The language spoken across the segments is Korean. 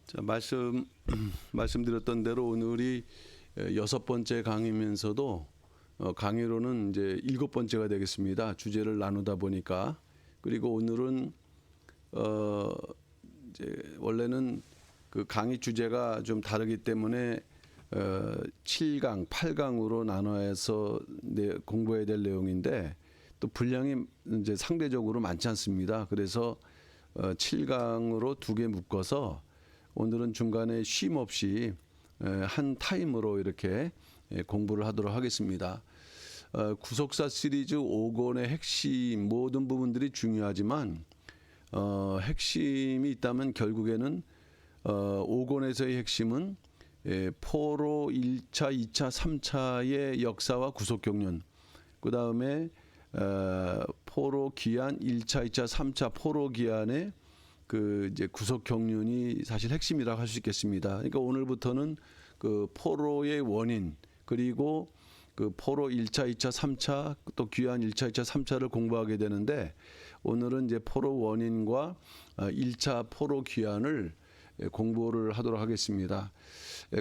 자, 말씀드렸던 대로 오늘이 여섯 번째 강의면서도 강의로는 이제 일곱 번째가 되겠습니다. 주제를 나누다 보니까. 그리고 오늘은 이제 원래는 그 강의 주제가 좀 다르기 때문에 7강, 8강으로 나눠서 공부해야 될 내용인데 또 분량이 이제 상대적으로 많지 않습니다. 그래서 7강으로 두 개 묶어서 오늘은 중간에 쉼 없이 한 타임으로 이렇게 공부를 하도록 하겠습니다. 구속사 시리즈 5권의 핵심 모든 부분들이 중요하지만 핵심이 있다면 결국에는 5권에서의 핵심은 포로 1차, 2차, 3차의 역사와 구속 경륜, 그 다음에 포로 기한 1차, 2차, 3차 포로 기한의 그 이제 구속 경륜이 사실 핵심이라고 할 수 있겠습니다. 그러니까 오늘부터는 그 포로의 원인, 그리고 그 포로 1차, 2차, 3차 또 귀한 1차, 2차, 3차를 공부하게 되는데 오늘은 이제 포로 원인과 1차 포로 귀한을 공부를 하도록 하겠습니다.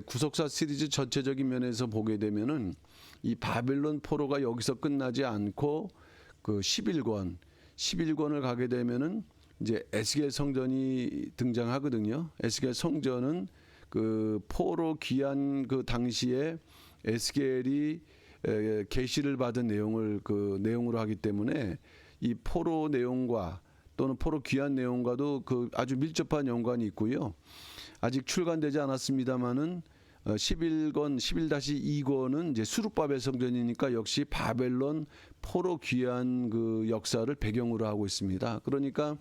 구속사 시리즈 전체적인 면에서 보게 되면은 이 바벨론 포로가 여기서 끝나지 않고 그 11권을 가게 되면은 이제 에스겔 성전이 등장하거든요. 에스겔 성전은 그 포로 귀한 그 당시에 에스겔이 계시를 받은 내용을 그 내용으로 하기 때문에 이 포로 내용과 또는 포로 귀한 내용과도 그 아주 밀접한 연관이 있고요. 아직 출간되지 않았습니다만은 11권, 11-2권은 이제 수룹바벨 성전이니까 역시 바벨론 포로 귀한 그 역사를 배경으로 하고 있습니다. 그러니까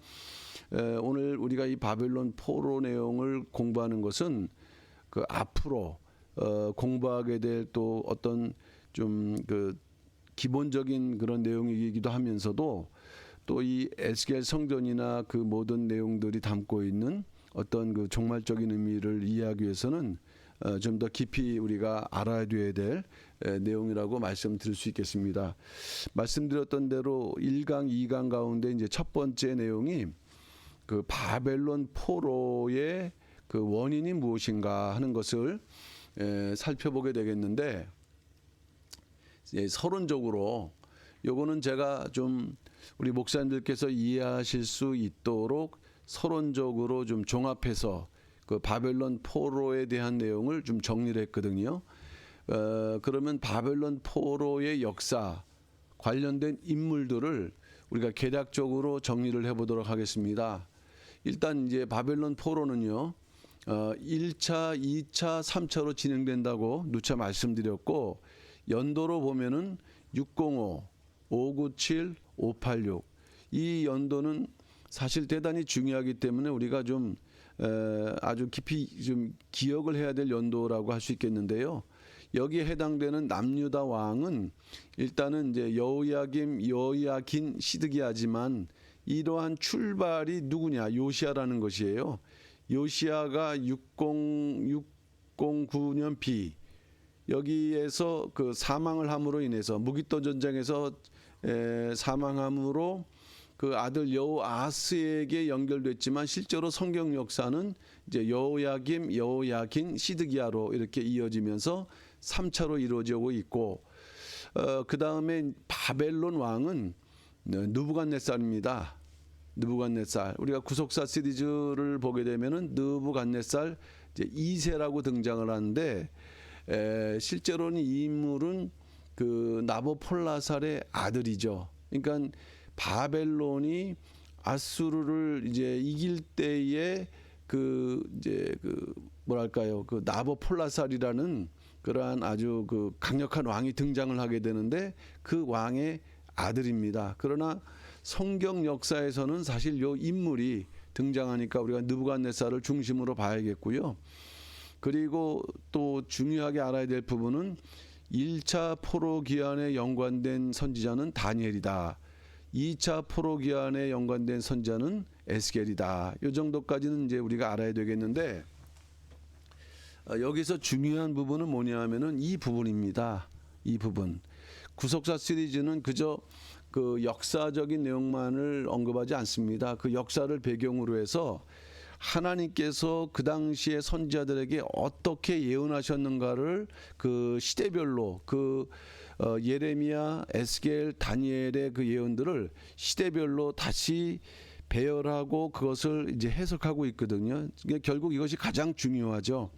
오늘 우리가 이 바벨론 포로 내용을 공부하는 것은 그 앞으로 공부하게 될 또 어떤 좀 그 기본적인 그런 내용이기도 하면서도 또 이 에스겔 성전이나 그 모든 내용들이 담고 있는 어떤 그 종말적인 의미를 이해하기 위해서는 좀 더 깊이 우리가 알아둬야 될 내용이라고 말씀드릴 수 있겠습니다. 말씀드렸던 대로 1강, 2강 가운데 이제 첫 번째 내용이 그 바벨론 포로의 그 원인이 무엇인가 하는 것을 살펴보게 되겠는데, 서론적으로 요거는 제가 좀 우리 목사님들께서 이해하실 수 있도록 서론적으로 좀 종합해서 그 바벨론 포로에 대한 내용을 좀 정리를 했거든요. 그러면 바벨론 포로의 역사 관련된 인물들을 우리가 개략적으로 정리를 해보도록 하겠습니다. 일단 이제 바벨론 포로는요, 1차, 2차, 3차로 진행된다고 누차 말씀드렸고, 연도로 보면은 605, 597, 586. 이 연도는 사실 대단히 중요하기 때문에 우리가 좀 아주 깊이 좀 기억을 해야 될 연도라고 할 수 있겠는데요. 여기에 해당되는 남유다 왕은 일단은 이제 여호야김, 여호야긴, 시드기야지만 이러한 출발이 누구냐? 요시야라는 것이에요. 요시야가 609년 비 여기에서 그 사망을 함으로 인해서 무기토 전쟁에서 사망함으로 그 아들 여호아스에게 연결됐지만 실제로 성경 역사는 이제 여호야김, 여호야긴, 시드기야로 이렇게 이어지면서 3차로 이루어지고 있고, 그 다음에 바벨론 왕은 느부갓네살입니다. 느부갓네살. 우리가 구속사 시리즈를 보게 되면은 느부갓네살 이제 2세라고 등장을 하는데, 실제로는 이 인물은 그 나보폴라살의 아들이죠. 그러니까 바벨론이 아수르를 이제 이길 때에 그 이제 그 뭐랄까요, 그 나보폴라살이라는 그러한 아주 그 강력한 왕이 등장을 하게 되는데 그 왕의 아들입니다. 그러나 성경 역사에서는 사실 요 인물이 등장하니까 우리가 느부갓네살을 중심으로 봐야겠고요. 그리고 또 중요하게 알아야 될 부분은 1차 포로 기한에 연관된 선지자는 다니엘이다. 2차 포로 기한에 연관된 선지자는 에스겔이다. 이 정도까지는 이제 우리가 알아야 되겠는데, 여기서 중요한 부분은 뭐냐 하면은 이 부분입니다. 이 부분. 구속사 시리즈는 그저 그 역사적인 내용만을 언급하지 않습니다. 그 역사를 배경으로 해서 하나님께서 그 당시에 선지자들에게 어떻게 예언하셨는가를 그 시대별로 예레미야, 에스겔, 다니엘의 그 예언들을 시대별로 다시 배열하고 그것을 이제 해석하고 있거든요. 결국 이것이 가장 중요하죠.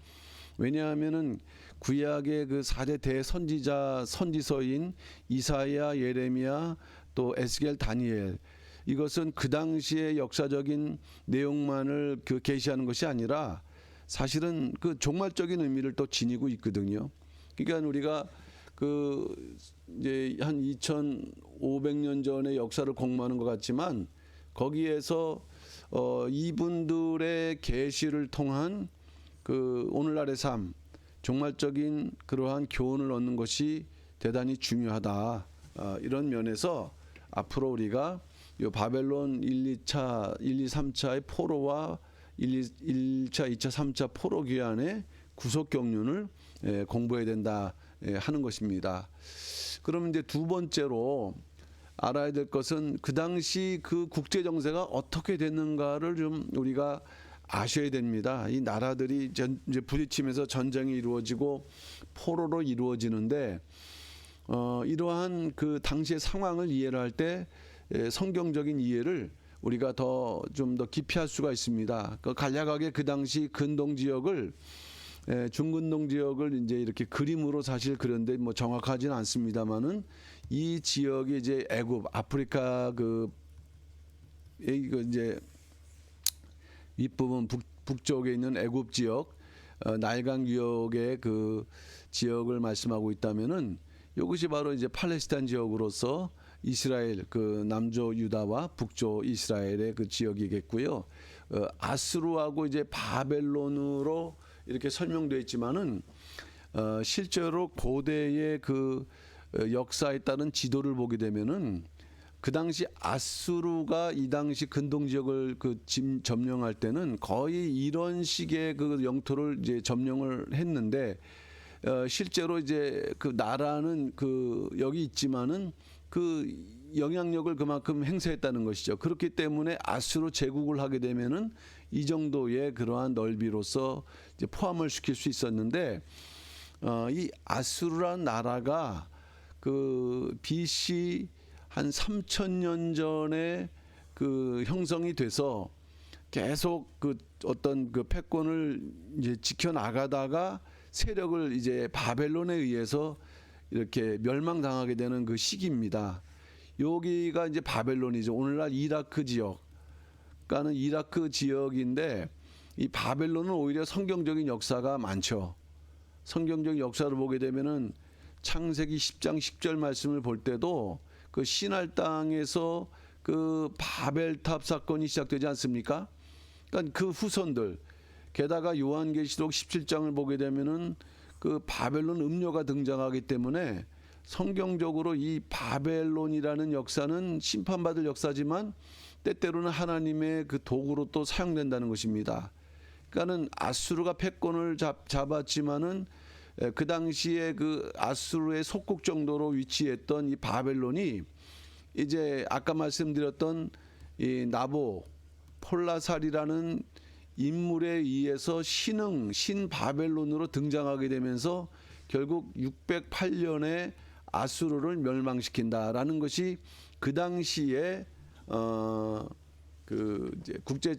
왜냐하면은 구약의 그 4대 대선지자 선지서인 이사야, 예레미야, 또 에스겔, 다니엘, 이것은 그 당시의 역사적인 내용만을 그 계시하는 것이 아니라 사실은 그 종말적인 의미를 또 지니고 있거든요. 그러니까 우리가 그 이제 한 2,500년 전의 역사를 공부하는 것 같지만 거기에서 이분들의 계시를 통한 그 오늘날의 삶, 종말적인 그러한 교훈을 얻는 것이 대단히 중요하다. 이런 면에서 앞으로 우리가 이 바벨론 1, 2차, 1, 2, 3차의 포로와 1차, 2차, 3차 포로 기한의 구속 경륜을 공부해야 된다 하는 것입니다. 그러면 이제 두 번째로 알아야 될 것은 그 당시 그 국제 정세가 어떻게 됐는가를 좀 우리가 아셔야 됩니다. 이 나라들이 이제 부딪히면서 전쟁이 이루어지고 포로로 이루어지는데 이러한 그 당시의 상황을 이해를 할 때 성경적인 이해를 우리가 좀 더 깊이 할 수가 있습니다. 간략하게 그 당시 근동 지역을 중근동 지역을 이제 이렇게 그림으로 사실 그런데 뭐 정확하지는 않습니다만은 이 지역이 이제 애굽, 아프리카 이제 윗부분 북쪽에 있는 애굽 지역, 나일강 유역의 그 지역을 말씀하고 있다면은 이것이 바로 이제 팔레스타인 지역으로서 이스라엘 그 남조 유다와 북조 이스라엘의 그 지역이겠고요. 아수르하고 이제 바벨론으로 이렇게 설명되어 있지만은 실제로 고대의 그 역사에 따른 지도를 보게 되면은 그 당시 아수르가 이 당시 근동 지역을 점령할 때는 거의 이런 식의 그 영토를 이제 점령을 했는데 실제로 이제 그 나라는 여기 있지만은 그 영향력을 그만큼 행사했다는 것이죠. 그렇기 때문에 아수르 제국을 하게 되면은 이 정도의 그러한 넓이로서 이제 포함을 시킬 수 있었는데 이 아수르라는 나라가 그 BC 한 3,000년 전에 그 형성이 돼서 계속 그 어떤 그 패권을 이제 지켜나가다가 세력을 이제 바벨론에 의해서 이렇게 멸망당하게 되는 그 시기입니다. 여기가 이제 바벨론이죠. 오늘날 이라크 지역. 그러니까는 이라크 지역인데 이 바벨론은 오히려 성경적인 역사가 많죠. 성경적인 역사를 보게 되면은 창세기 10장 10절 말씀을 볼 때도 그 시날 땅에서 그 바벨탑 사건이 시작되지 않습니까? 그러니까 그 후손들, 게다가 요한계시록 17장을 보게 되면은 그 바벨론 음료가 등장하기 때문에 성경적으로 이 바벨론이라는 역사는 심판받을 역사지만 때때로는 하나님의 그 도구로 또 사용된다는 것입니다. 그러니까는 아수르가 패권을 잡았지만은 그 당시에 그 아수르의 속국 정도로 위치했던 이 바벨론이 이제 아까 말씀드렸던 이 나보 폴라살이라는 인물에 의해서 신 바벨론으로 등장하게 되면서 결국 608년에 아수르를 멸망시킨다라는 것이 그 당시에 그 이제 국제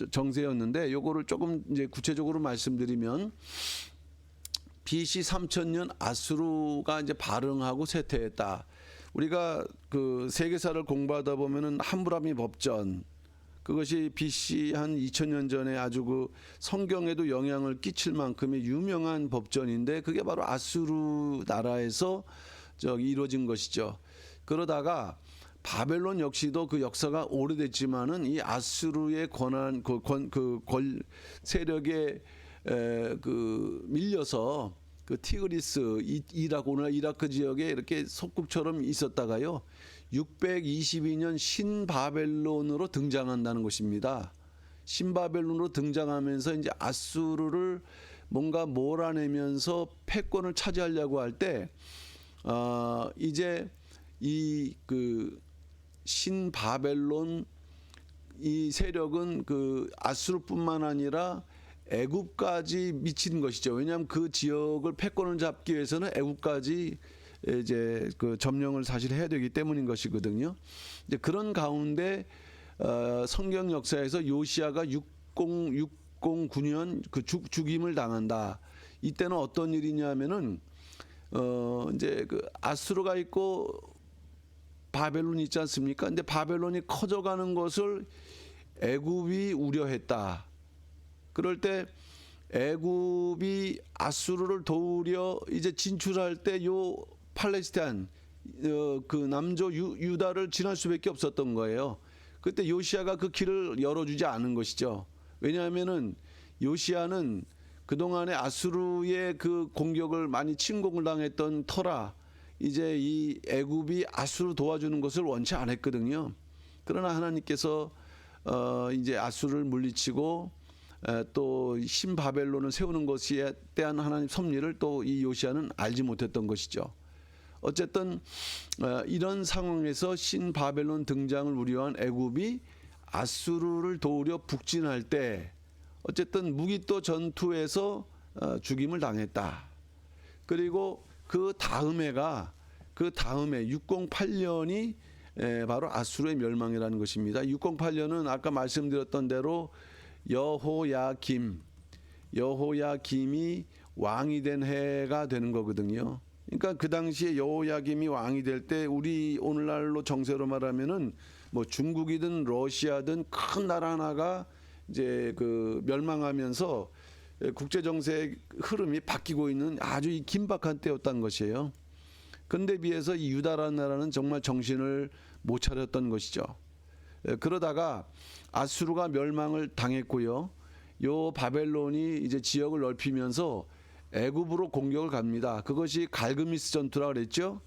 정세였는데 요거를 조금 이제 구체적으로 말씀드리면 BC 3000년 아수르가 이제 발흥하고 쇠퇴했다. 우리가 그 세계사를 공부하다 보면은 함무라비 법전, 그것이 BC 한 2000년 전에 아주 그 성경에도 영향을 끼칠 만큼의 유명한 법전인데 그게 바로 아수르 나라에서 이루어진 것이죠. 그러다가 바벨론 역시도 그 역사가 오래됐지만은 이 아수르의 권한 세력에 밀려서 그 티그리스 이라크 오늘 이라크 지역에 이렇게 속국처럼 있었다가요 622년 신바벨론으로 등장한다는 것입니다. 신바벨론으로 등장하면서 이제 아수르를 뭔가 몰아내면서 패권을 차지하려고 할 때 이제 이 그 신바벨론 이 세력은 그 아수르뿐만 아니라 애굽까지 미치는 것이죠. 왜냐하면 그 지역을 패권을 잡기 위해서는 애굽까지 이제 그 점령을 사실 해야 되기 때문인 것이거든요. 이제 그런 가운데 성경 역사에서 요시야가 609년 그 죽임을 당한다. 이때는 어떤 일이냐면은 이제 그 아수르가 있고 바벨론이 있지 않습니까? 근데 바벨론이 커져가는 것을 애굽이 우려했다. 그럴 때 애굽이 아수르를 도우려 이제 진출할 때 요 팔레스타인 그 남조 유다를 지날 수밖에 없었던 거예요. 그때 요시야가 그 길을 열어주지 않은 것이죠. 왜냐하면은 요시야는 그동안에 아수르의 그 공격을 많이 침공을 당했던 터라 이제 이 애굽이 아수르 도와주는 것을 원치 않았거든요. 그러나 하나님께서 이제 아수르를 물리치고 또 신바벨론을 세우는 것에 대한 하나님 섭리를 또 이 요시야는 알지 못했던 것이죠. 어쨌든 이런 상황에서 신바벨론 등장을 우려한 애굽이 아수르를 도우려 북진할 때 어쨌든 무기또 전투에서 죽임을 당했다. 그리고 그 다음에 608년이 바로 아수르의 멸망이라는 것입니다. 608년은 아까 말씀드렸던 대로 여호야김이 왕이 된 해가 되는 거거든요. 그러니까 그 당시에 여호야김이 왕이 될 때 우리 오늘날로 정세로 말하면은 뭐 중국이든 러시아든 큰 나라 하나가 이제 그 멸망하면서 국제 정세의 흐름이 바뀌고 있는 아주 이 긴박한 때였다는 것이에요. 근데 비해서 이 유다라는 나라는 정말 정신을 못 차렸던 것이죠. 그러다가 아수르가 멸망을 당했고요. 요 바벨론이 이제 지역을 넓히면서 애굽으로 공격을 갑니다. 그것이 갈그미스 전투라 그랬죠.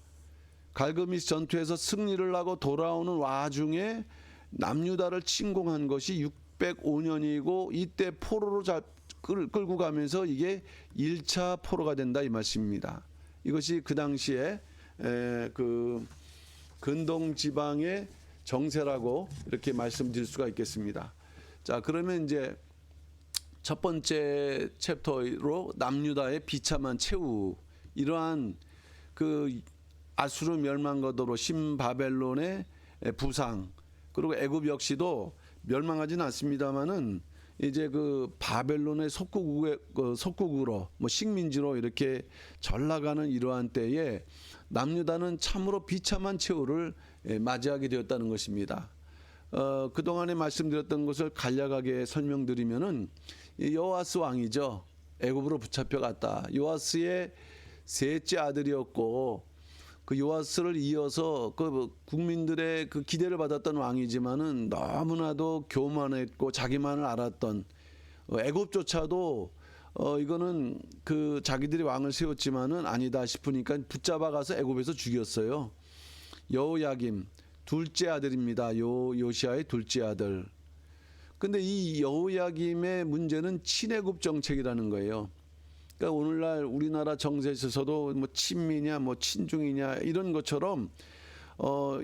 갈그미스 전투에서 승리를 하고 돌아오는 와중에 남유다를 침공한 것이 605년이고 이때 포로로 끌고 가면서 이게 1차 포로가 된다 이 말씀입니다. 이것이 그 당시에 그 근동 지방의 정세라고 이렇게 말씀드릴 수가 있겠습니다. 자, 그러면 이제 첫 번째 챕터로 남유다의 비참한 최후, 이러한 그 아수르 멸망거도로 신바벨론의 부상, 그리고 애굽 역시도 멸망하지는 않습니다만은 이제 그 바벨론의 속국으로 뭐 식민지로 이렇게 전락하는 이러한 때에 남유다는 참으로 비참한 최후를 맞이하게 되었다는 것입니다. 그동안에 말씀드렸던 것을 간략하게 설명드리면은 요아스 왕이죠. 애굽으로 붙잡혀갔다. 요아스의 셋째 아들이었고 그 요아스를 이어서 그 국민들의 그 기대를 받았던 왕이지만은 너무나도 교만했고 자기만을 알았던 애굽조차도 이거는 그 자기들이 왕을 세웠지만은 아니다 싶으니까 붙잡아 가서 애굽에서 죽였어요. 여호야김 둘째 아들입니다. 요시야의 둘째 아들. 근데 이 여호야김의 문제는 친애굽 정책이라는 거예요. 그러니까 오늘날 우리나라 정세에서도 뭐 친미냐 뭐 친중이냐 이런 것처럼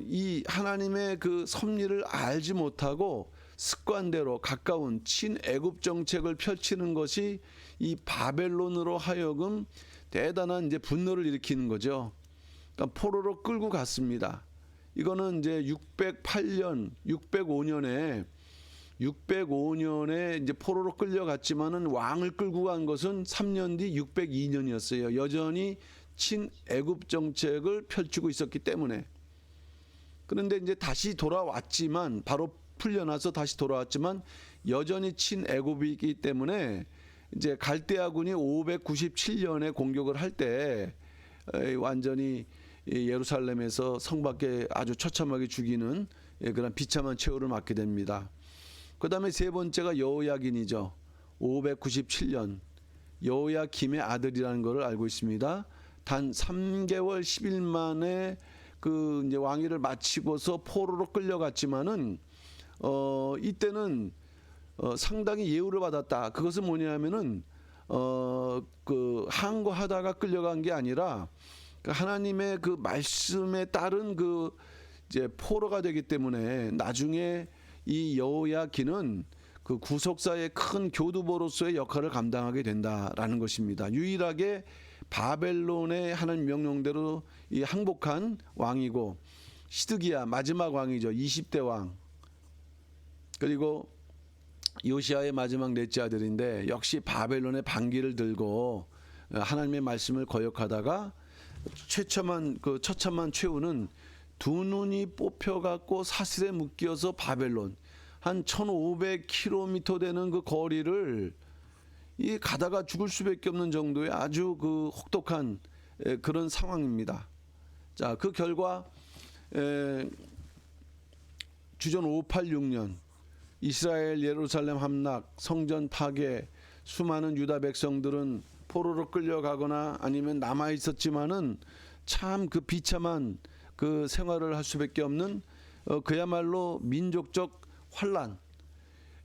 이 하나님의 그 섭리를 알지 못하고 습관대로 가까운 친애굽 정책을 펼치는 것이 이 바벨론으로 하여금 대단한 이제 분노를 일으키는 거죠. 그러니까 포로로 끌고 갔습니다. 이거는 이제 605년에 이제 포로로 끌려갔지만은 왕을 끌고 간 것은 3년 뒤 602년이었어요. 여전히 친애굽 정책을 펼치고 있었기 때문에. 그런데 이제 다시 돌아왔지만 바로 풀려나서 다시 돌아왔지만 여전히 친애굽이기 때문에 이제 갈대아군이 597년에 공격을 할 때 완전히 예루살렘에서 성 밖에 아주 처참하게 죽이는 그런 비참한 최후를 맞게 됩니다. 그 다음에 세 번째가 여호야긴이죠. 597년 여호야김의 아들이라는 것을 알고 있습니다. 단 3개월 10일 만에 그 이제 왕위를 마치고서 포로로 끌려갔지만은 이때는 상당히 예우를 받았다. 그것은 뭐냐면은 그 항거하다가 끌려간 게 아니라 하나님의 그 말씀에 따른 그 이제 포로가 되기 때문에 나중에 이 여호야긴은 그 구속사의 큰 교두보로서의 역할을 감당하게 된다라는 것입니다. 유일하게 바벨론의 하나님 명령대로 이 항복한 왕이고, 시드기야 마지막 왕이죠. 20대 왕. 그리고 요시아의 마지막 넷째 아들인데 역시 바벨론의 반기를 들고 하나님의 말씀을 거역하다가 처참한 최후는 두 눈이 뽑혀갖고 사슬에 묶여서 바벨론 한 1500km 되는 그 거리를 이 가다가 죽을 수밖에 없는 정도의 아주 그 혹독한 그런 상황입니다. 자, 그 결과 주전 586년 이스라엘 예루살렘 함락, 성전 파괴, 수많은 유다 백성들은 포로로 끌려가거나 아니면 남아 있었지만은 참 그 비참한 그 생활을 할 수밖에 없는 그야말로 민족적 환란.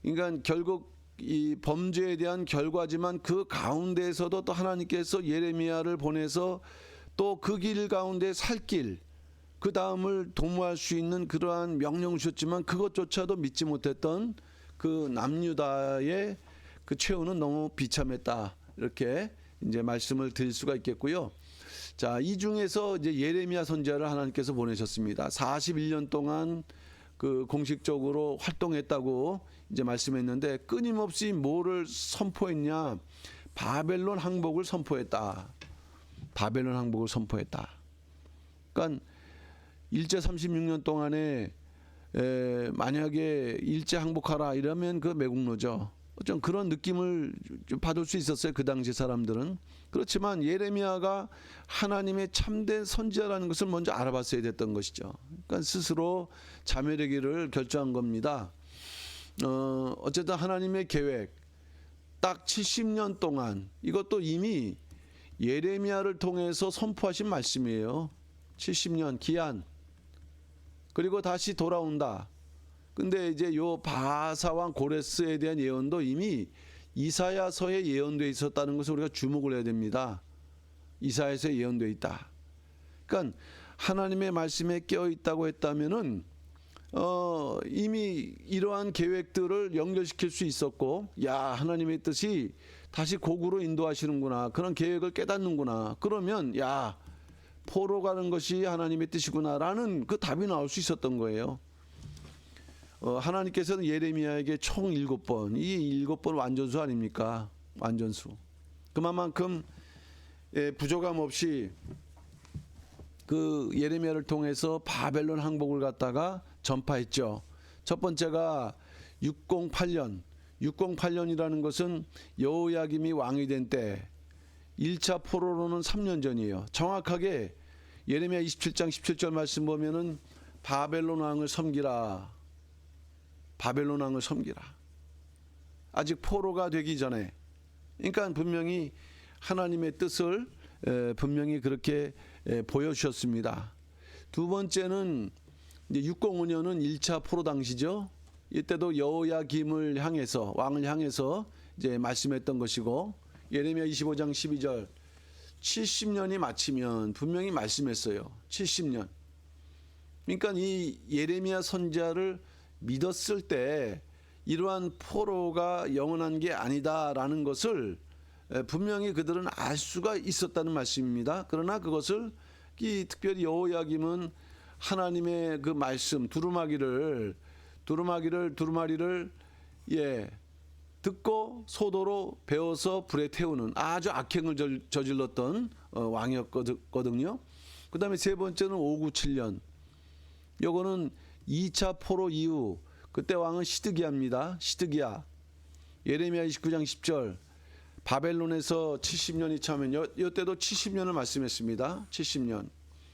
그러니까 결국 이 범죄에 대한 결과지만 그 가운데에서도 또 하나님께서 예레미야를 보내서 또 그 길 가운데 살 길, 그 다음을 도모할 수 있는 그러한 명령을 주셨지만 그것조차도 믿지 못했던 그 남유다의 그 최후는 너무 비참했다. 이렇게 이제 말씀을 드릴 수가 있겠고요. 자, 이 중에서 이제 예레미야 선지자를 하나님께서 보내셨습니다. 41년 동안 그 공식적으로 활동했다고 이제 말씀했는데 끊임없이 뭐를 선포했냐? 바벨론 항복을 선포했다. 바벨론 항복을 선포했다. 그러니까 일제 36년 동안에 만약에 일제 항복하라 이러면 그 매국노죠. 좀 그런 느낌을 받을 수 있었어요. 그 당시 사람들은. 그렇지만 예레미야가 하나님의 참된 선지자라는 것을 먼저 알아봤어야 됐던 것이죠. 그러니까 스스로 자멸하기를 결정한 겁니다. 어쨌든 하나님의 계획 딱 70년 동안 이것도 이미 예레미야를 통해서 선포하신 말씀이에요. 70년 기한. 그리고 다시 돌아온다. 근데 이제 요 바사왕 고레스에 대한 예언도 이미 이사야서에 예언되어 있었다는 것을 우리가 주목을 해야 됩니다. 이사야서에 예언되어 있다. 그러니까 하나님의 말씀에 깨어 있다고 했다면은 이미 이러한 계획들을 연결시킬 수 있었고, 야, 하나님의 뜻이 다시 고구로 인도하시는구나. 그런 계획을 깨닫는구나. 그러면 야, 포로 가는 것이 하나님의 뜻이구나라는 그 답이 나올 수 있었던 거예요. 하나님께서는 예레미야에게 총 7번, 이 7번 완전수 아닙니까? 완전수. 그만큼 부족함 없이 그 예레미야를 통해서 바벨론 항복을 갖다가 전파했죠. 첫 번째가 608년이라는 것은 여호야김이 왕이 된 때, 1차 포로로는 3년 전이에요. 정확하게 예레미야 27장 17절 말씀 보면은 바벨론 왕을 섬기라. 바벨론 왕을 섬기라. 아직 포로가 되기 전에. 그러니까 분명히 하나님의 뜻을 분명히 그렇게 보여주셨습니다. 두 번째는 이제 605년은 1차 포로 당시죠. 이때도 여호야김을 향해서 왕을 향해서 이제 말씀했던 것이고, 예레미야 25장 12절 70년이 마치면 분명히 말씀했어요. 70년. 그러니까 이 예레미야 선지자를 믿었을 때 이러한 포로가 영원한 게 아니다라는 것을 분명히 그들은 알 수가 있었다는 말씀입니다. 그러나 그것을 특별히 여호야김은 하나님의 그 말씀 두루마리를 듣고 소도로 베어서 불에 태우는 아주 악행을 저질렀던 왕이었거든요. 그 다음에 세 번째는 597년. 요거는 2차 포로 이후, 그때 왕은 시드기야입니다. 시드기야. 예레미야 29장 10절. 바벨론에서 70년이 차면 이때도 70년을 말씀했습니다. 70년.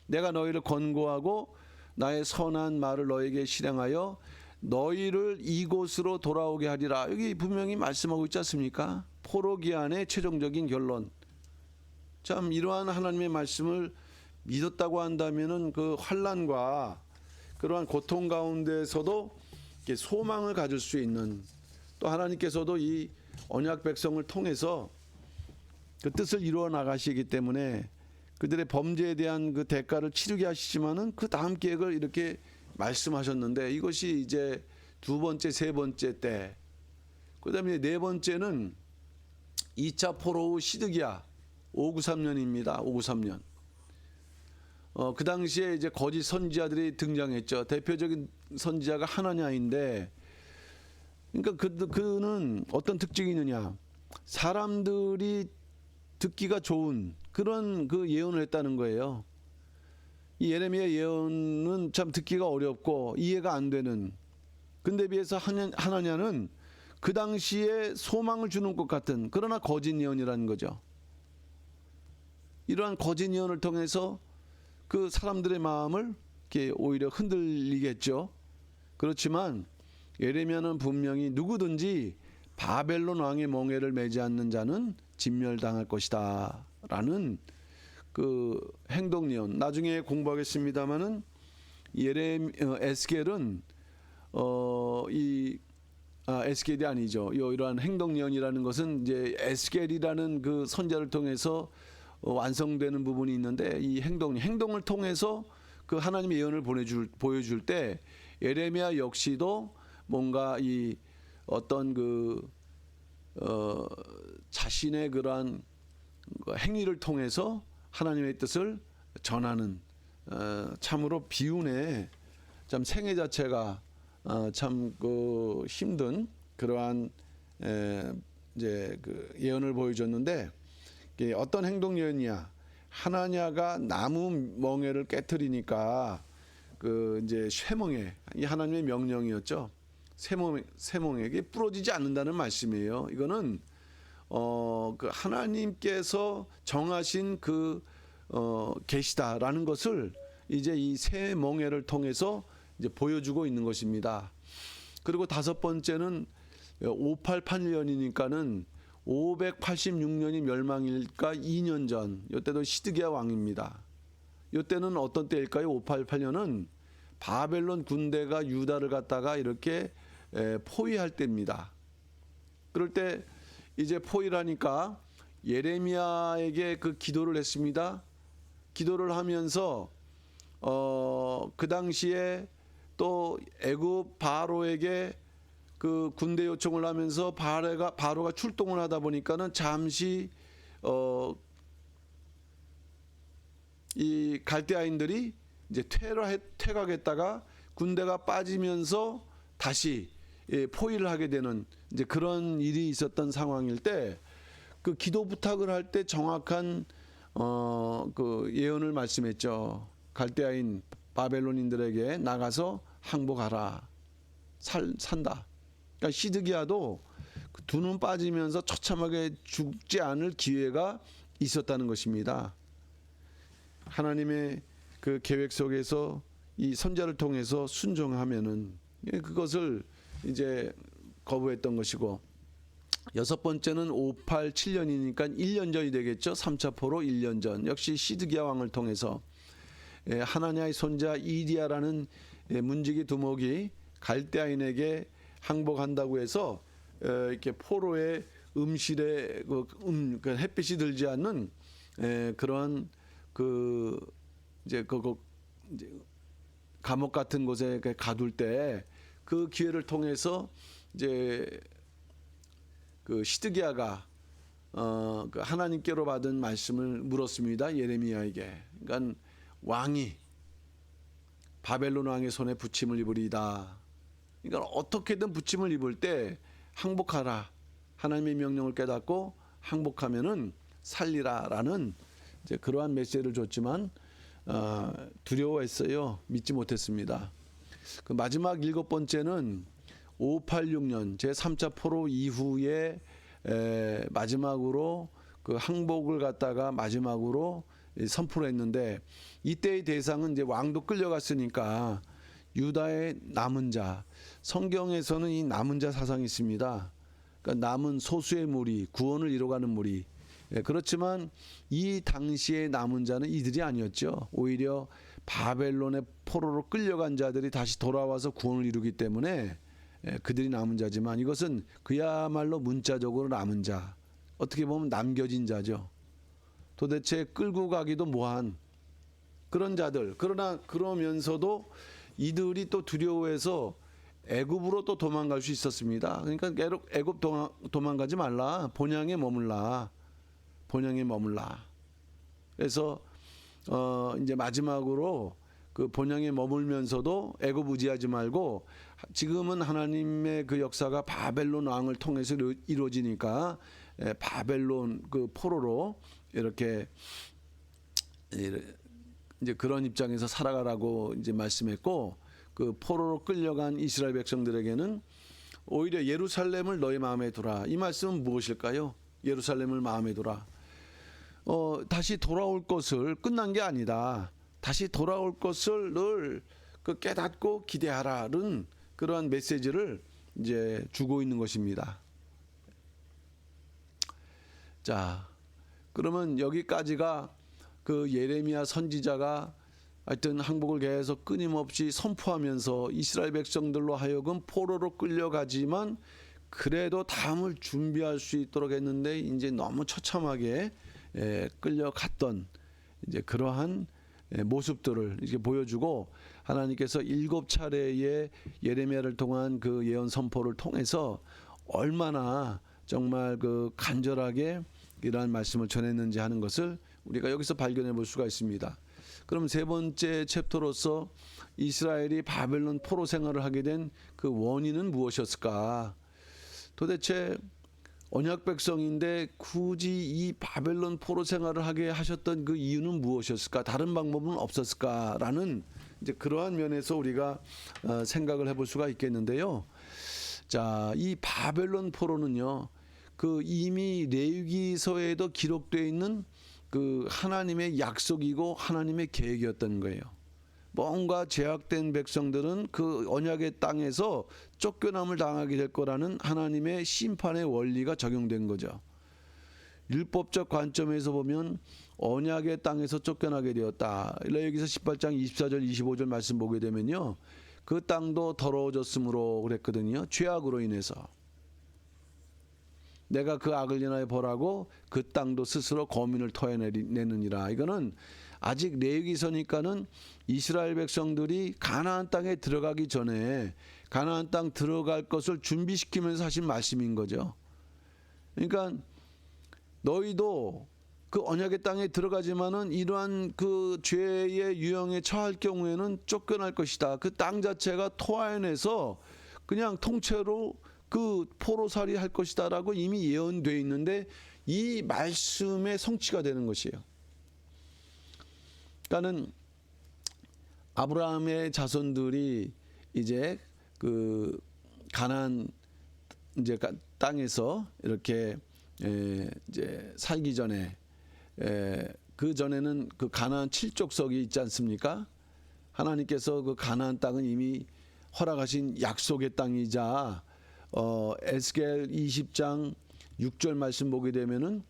내가 너희를 권고하고 나의 선한 말을 너에게 실행하여 너희를 이곳으로 돌아오게 하리라. 여기 분명히 말씀하고 있지 않습니까? 포로 기한의 최종적인 결론. 참 이러한 하나님의 말씀을 믿었다고 한다면은 그 환난과 그러한 고통 가운데서도 소망을 가질 수 있는, 또 하나님께서도 이 언약 백성을 통해서 그 뜻을 이루어 나가시기 때문에 그들의 범죄에 대한 그 대가를 치르게 하시지만은 그 다음 계획을 이렇게 말씀하셨는데, 이것이 이제 두 번째, 세 번째 때. 그다음에 네 번째는 2차 포로 후 시드기야 593년입니다. 593년. 그 당시에 이제 거짓 선지자들이 등장했죠. 대표적인 선지자가 하나냐인데, 그러니까 그는 어떤 특징이 있느냐? 사람들이 듣기가 좋은 그런 그 예언을 했다는 거예요. 이 예레미야 예언은 참 듣기가 어렵고 이해가 안 되는. 근데 비해서 하나냐는 그 당시에 소망을 주는 것 같은, 그러나 거짓 예언이라는 거죠. 이러한 거짓 예언을 통해서 그 사람들의 마음을 이렇게 오히려 흔들리겠죠. 그렇지만 예레미야는 분명히 누구든지 바벨론 왕의 멍에를 매지 않는 자는 진멸당할 것이다 라는 그 행동 예언, 나중에 공부하겠습니다마는 에스겔은 에스겔이 아니죠. 이러한 행동 예언이라는 것은 이제 에스겔이라는 그 선자를 통해서 완성되는 부분이 있는데, 이 행동을 통해서 그 하나님의 예언을 보여줄 때 예레미야 역시도 뭔가 이 어떤 자신의 그러한 행위를 통해서 하나님의 뜻을 전하는, 참으로 비운의 참 생애 자체가 참 힘든 그러한 이제 그 예언을 보여줬는데, 이게 어떤 행동 예언이야? 하나냐가 나무 멍에를 깨뜨리니까 그 이제 쇠멍에, 이 하나님의 명령이었죠. 쇠멍에게 부러지지 않는다는 말씀이에요. 이거는 그 하나님께서 정하신 그 계시다라는 것을 이제 이 쇠멍에를 통해서 이제 보여주고 있는 것입니다. 그리고 다섯 번째는 588년이니까는 586년이 멸망일까 2년 전, 이때도 시드기야 왕입니다. 이때는 어떤 때일까요? 588년은 바벨론 군대가 유다를 갖다가 이렇게 포위할 때입니다. 그럴 때 이제 포위라니까 예레미야에게 그 기도를 했습니다. 기도를 하면서 그 당시에 또 애굽 바로에게 그 군대 요청을 하면서 바로가 출동을 하다 보니까는 잠시 이 갈대아인들이 이제 퇴각했다가 군대가 빠지면서 다시 포위를 하게 되는 이제 그런 일이 있었던 상황일 때, 그 기도 부탁을 할 때 정확한 그 예언을 말씀했죠. 갈대아인 바벨론인들에게 나가서 항복하라, 산다. 그러니까 시드기야도 두 눈 빠지면서 처참하게 죽지 않을 기회가 있었다는 것입니다. 하나님의 그 계획 속에서 이 선자를 통해서 순종하면은 그것을 이제 거부했던 것이고, 여섯 번째는 587년이니까 1년 전이 되겠죠. 3차 포로 1년 전, 역시 시드기야 왕을 통해서 하나냐의 손자 이디야라는 문지기 두목이 갈대아인에게 항복한다고 해서 이렇게 포로의 음실에 그 햇빛이 들지 않는 그러한 이제 감옥 같은 곳에 가둘 때 그 기회를 통해서 이제 그 시드기야가 그 하나님께로 받은 말씀을 물었습니다. 예레미야에게. 그러니까 왕이 바벨론 왕의 손에 부침을 입으리이다. 그러니까 어떻게든 부침을 입을 때 항복하라. 하나님의 명령을 깨닫고 항복하면은 살리라라는 이제 그러한 메시지를 줬지만 두려워했어요. 믿지 못했습니다. 그 마지막 일곱 번째는 586년 제 3차 포로 이후에 마지막으로 그 항복을 갖다가 마지막으로 선포를 했는데, 이때의 대상은 이제 왕도 끌려갔으니까 유다의 남은 자, 성경에서는 이 남은 자 사상이 있습니다. 그러니까 남은 소수의 무리, 구원을 이뤄가는 무리. 그렇지만 이 당시의 남은 자는 이들이 아니었죠. 오히려 바벨론의 포로로 끌려간 자들이 다시 돌아와서 구원을 이루기 때문에 그들이 남은 자지만, 이것은 그야말로 문자적으로 남은 자, 어떻게 보면 남겨진 자죠. 도대체 끌고 가기도 뭐한 그런 자들. 그러면서도 이들이 또 두려워해서 애굽으로 또 도망갈 수 있었습니다. 그러니까 애굽 도망가지 말라. 본향에 머물라. 본향에 머물라. 그래서 이제 마지막으로 그 본향에 머물면서도 애굽 의지하지 말고 지금은 하나님의 그 역사가 바벨론 왕을 통해서 이루어지니까 바벨론 그 포로로 이렇게 이제 그런 입장에서 살아가라고 이제 말씀했고, 그 포로로 끌려간 이스라엘 백성들에게는 오히려 예루살렘을 너희 마음에 두라. 이 말씀은 무엇일까요? 예루살렘을 마음에 두라. 다시 돌아올 것을, 끝난 게 아니다. 다시 돌아올 것을 늘 그 깨닫고 기대하라는 그러한 메시지를 이제 주고 있는 것입니다. 자, 그러면 여기까지가 그 예레미야 선지자가 하여튼 항복을 계속 끊임없이 선포하면서 이스라엘 백성들로 하여금 포로로 끌려가지만 그래도 다음을 준비할 수 있도록 했는데 이제 너무 처참하게 끌려갔던 이제 그러한 모습들을 이렇게 보여주고, 하나님께서 7차례의 예레미야를 통한 그 예언 선포를 통해서 얼마나 정말 그 간절하게 이러한 말씀을 전했는지 하는 것을 우리가 여기서 발견해 볼 수가 있습니다. 그럼 세 번째 챕터로서 이스라엘이 바벨론 포로 생활을 하게 된 그 원인은 무엇이었을까? 도대체 언약 백성인데 굳이 이 바벨론 포로 생활을 하게 하셨던 그 이유는 무엇이었을까? 다른 방법은 없었을까라는 이제 그러한 면에서 우리가 생각을 해볼 수가 있겠는데요. 자, 이 바벨론 포로는요, 그 이미 레위기서에도 기록되어 있는 그 하나님의 약속이고 하나님의 계획이었던 거예요. 뭔가 제약된 백성들은 그 언약의 땅에서 쫓겨남을 당하게 될 거라는 하나님의 심판의 원리가 적용된 거죠. 율법적 관점에서 보면 언약의 땅에서 쫓겨나게 되었다. 레위기서 18장 24절 25절 말씀 보게 되면요, 그 땅도 더러워졌으므로 그랬거든요. 죄악으로 인해서 내가 그 악을 인하여 벌하고 그 땅도 스스로 거민을 토해내느니라. 이거는 아직 레위기서니까는 이스라엘 백성들이 가나안 땅에 들어가기 전에 가나안 땅 들어갈 것을 준비시키면서 하신 말씀인 거죠. 그러니까 너희도 그 언약의 땅에 들어가지만은 이러한 그 죄의 유형에 처할 경우에는 쫓겨날 것이다. 그 땅 자체가 토해내서 그냥 통째로 그 포로살이 할 것이다라고 이미 예언되어 있는데 이 말씀의 성취가 되는 것이에요. 그러니까는 아브라함의 자손들이 이제 그 가나안 이제 땅에서 이렇게 이제 살기 전에 그 전에는 그 가나안 7족속이 있지 않습니까? 하나님께서 그 가나안 땅은 이미 허락하신 약속의 땅이자 에스겔 20장 6절 말씀 보게 되면은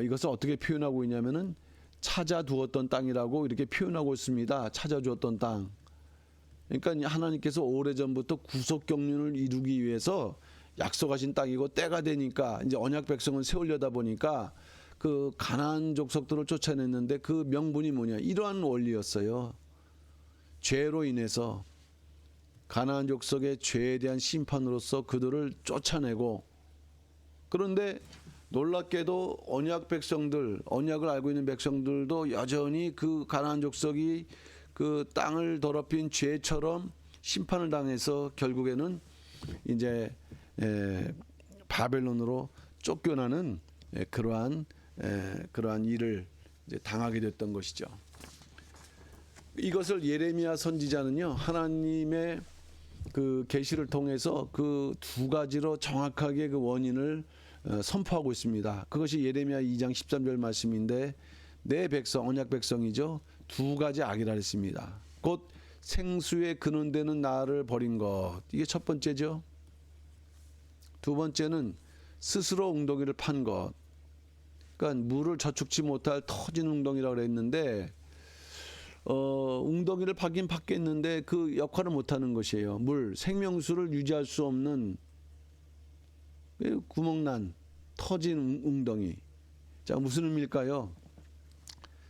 이것을 어떻게 표현하고 있냐면은 찾아두었던 땅이라고 이렇게 표현하고 있습니다. 찾아주었던 땅. 그러니까 하나님께서 오래전부터 구속 경륜을 이루기 위해서 약속하신 땅이고 때가 되니까 이제 언약 백성을 세우려다 보니까 그 가나안 족속들을 쫓아냈는데 그 명분이 뭐냐? 이러한 원리였어요. 죄로 인해서 가나안 족속의 죄에 대한 심판으로서 그들을 쫓아내고, 그런데 놀랍게도 언약 백성들, 언약을 알고 있는 백성들도 여전히 그 가나안 족속이 그 땅을 더럽힌 죄처럼 심판을 당해서 결국에는 이제 바벨론으로 쫓겨나는 그러한 일을 이제 당하게 됐던 것이죠. 이것을 예레미야 선지자는요, 하나님의 그 계시를 통해서 그 두 가지로 정확하게 그 원인을 선포하고 있습니다. 그것이 예레미야 2장 13절 말씀인데, 내 백성, 언약 백성이죠, 두 가지 악이라 했습니다. 곧 생수의 근원되는 나를 버린 것, 이게 첫 번째죠. 두 번째는 스스로 웅덩이를 판 것. 그러니까 물을 저축치 못할 터진 웅덩이라고 그랬는데 웅덩이를 파긴 팠겠는데 그 역할을 못하는 것이에요. 물, 생명수를 유지할 수 없는 구멍난 터진 웅덩이. 자, 무슨 의미일까요?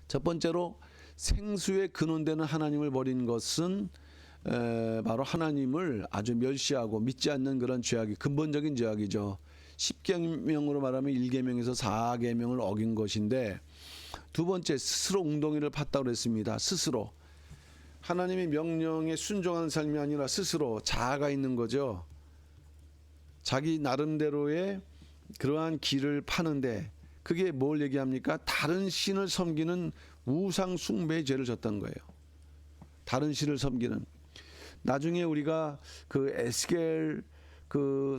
첫 번째로 생수의 근원되는 하나님을 버린 것은 바로 하나님을 아주 멸시하고 믿지 않는 그런 죄악이 근본적인 죄악이죠. 10계명으로 말하면 1계명에서 4계명을 어긴 것인데, 두 번째 스스로 웅덩이를 팠다고 그랬습니다. 스스로 하나님의 명령에 순종하는 삶이 아니라 스스로 자아가 있는 거죠. 자기 나름대로의 그러한 길을 파는데, 그게 뭘 얘기합니까? 다른 신을 섬기는 우상 숭배의 죄를 졌던 거예요. 다른 신을 섬기는. 나중에 우리가 그 에스겔 그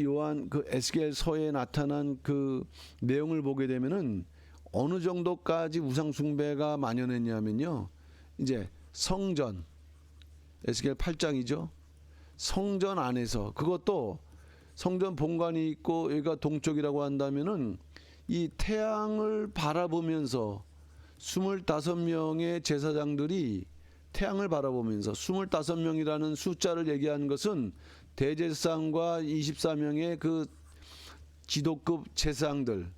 요한 그 에스겔서에 나타난 그 내용을 보게 되면은 어느 정도까지 우상 숭배가 만연했냐면요. 이제 성전, 에스겔 8장이죠. 성전 안에서, 그것도 성전 본관이 있고 여기가 동쪽이라고 한다면은 이 태양을 바라보면서 25명의 제사장들이 태양을 바라보면서, 25명이라는 숫자를 얘기하는 것은 대제사장과 24명의 그 지도급 제사장들,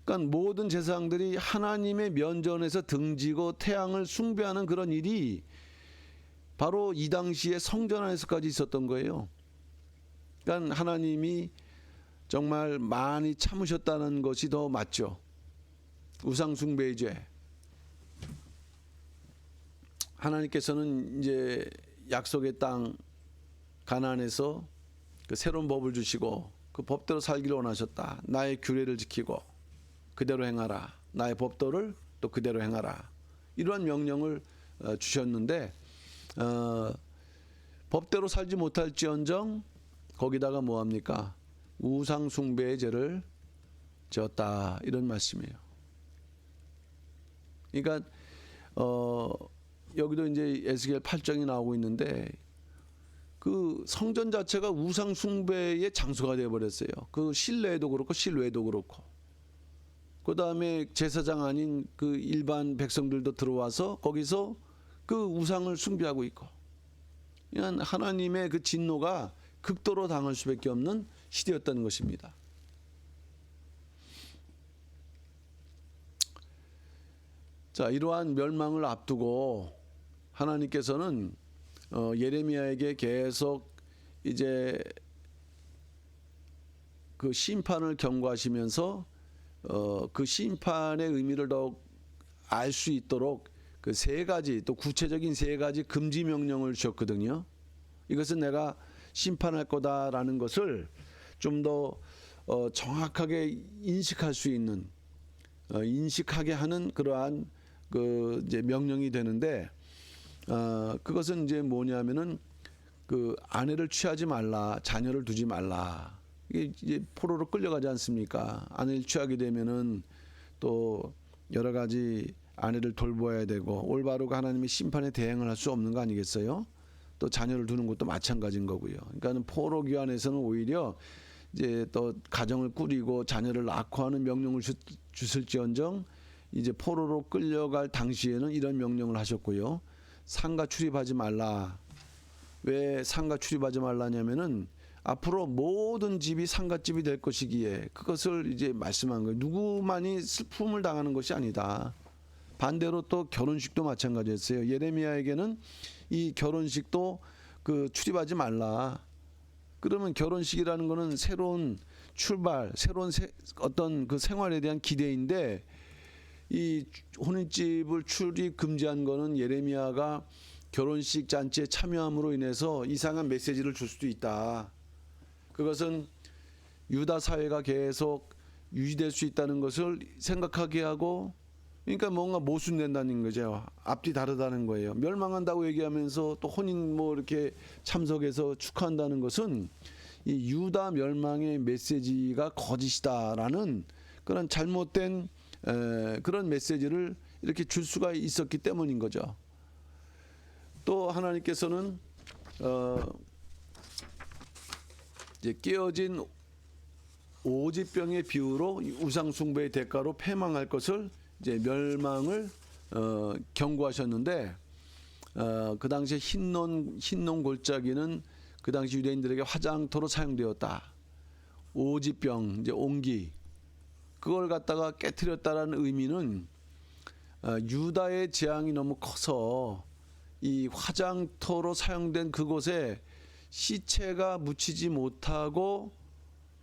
그러니까 모든 제사장들이 하나님의 면전에서 등지고 태양을 숭배하는 그런 일이 바로 이 당시에 성전 안에서까지 있었던 거예요. 그러니까 하나님이 정말 많이 참으셨다는 것이 더 맞죠. 우상 숭배의 죄. 하나님께서는 이제 약속의 땅 가나안에서 그 새로운 법을 주시고 그 법대로 살기를 원하셨다. 나의 규례를 지키고 그대로 행하라. 나의 법도를 또 그대로 행하라. 이러한 명령을 주셨는데, 법대로 살지 못할지언정 거기다가 뭐합니까? 우상 숭배의 죄를 지었다, 이런 말씀이에요. 그러니까 여기도 이제 에스겔 8장이 나오고 있는데, 그 성전 자체가 우상 숭배의 장소가 되어 버렸어요. 그 실내에도 그렇고 실외에도 그렇고. 그 다음에 제사장 아닌 그 일반 백성들도 들어와서 거기서 그 우상을 숭배하고 있고, 그냥 하나님의 그 진노가 극도로 당할 수밖에 없는 시대였다는 것입니다. 자, 이러한 멸망을 앞두고 하나님께서는 예레미야에게 계속 이제 그 심판을 경고하시면서 그 심판의 의미를 더욱 알 수 있도록 그 세 가지, 또 구체적인 세 가지 금지 명령을 주셨거든요. 이것은 내가 심판할 거다라는 것을 좀 더 정확하게 인식할 수 있는, 인식하게 하는 그러한 그 이제 명령이 되는데, 그것은 이제 뭐냐면은 그 아내를 취하지 말라, 자녀를 두지 말라. 이게 이제 포로로 끌려가지 않습니까? 아내를 취하게 되면은 또 여러 가지 아내를 돌보아야 되고 올바르고 하나님의 심판에 대응을 할 수 없는 거 아니겠어요? 또 자녀를 두는 것도 마찬가지인 거고요. 그러니까는 포로 귀환에서는 오히려 이제 또 가정을 꾸리고 자녀를 낳고 하는 명령을 주실지언정 이제 포로로 끌려갈 당시에는 이런 명령을 하셨고요. 상가 출입하지 말라. 왜 상가 출입하지 말라냐면은 앞으로 모든 집이 상가집이 될 것이기에 그것을 이제 말씀한 거예요. 누구만이 슬픔을 당하는 것이 아니다. 반대로 또 결혼식도 마찬가지였어요. 예레미야에게는 이 결혼식도 그 출입하지 말라. 그러면 결혼식이라는 거는 새로운 출발, 새로운 어떤 그 생활에 대한 기대인데, 이 혼인집을 출입 금지한 거는 예레미야가 결혼식 잔치에 참여함으로 인해서 이상한 메시지를 줄 수도 있다. 그것은 유다 사회가 계속 유지될 수 있다는 것을 생각하게 하고, 그러니까 뭔가 모순된다는 거죠. 앞뒤 다르다는 거예요. 멸망한다고 얘기하면서 또 혼인 뭐 이렇게 참석해서 축하한다는 것은 이 유다 멸망의 메시지가 거짓이다라는 그런 잘못된 그런 메시지를 이렇게 줄 수가 있었기 때문인 거죠. 또 하나님께서는 이제 깨어진 오지병의 비유로 우상 숭배의 대가로 패망할 것을 이제 멸망을 경고하셨는데, 그 당시에 흰논 골짜기는 그 당시 유대인들에게 화장터로 사용되었다. 오지병, 이제 옹기, 그걸 갖다가 깨트렸다라는 의미는 유다의 재앙이 너무 커서 이 화장터로 사용된 그곳에 시체가 묻히지 못하고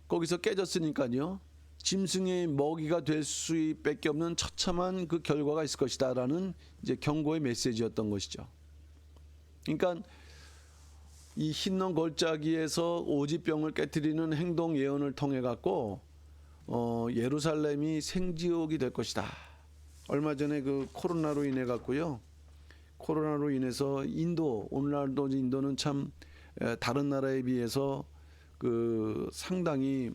거기서 깨졌으니까요. 짐승의 먹이가 될 수밖에 없는 처참한 그 결과가 있을 것이다라는 이제 경고의 메시지였던 것이죠. 그러니까 이 흰놈 골짜기에서 오지병을 깨뜨리는 행동 예언을 통해 갖고 예루살렘이 생지옥이 될 것이다. 얼마 전에 그 코로나로 인해 갖고요. 코로나로 인해서 인도, 오늘날도 인도는 참 다른 나라에 비해서 그 상당히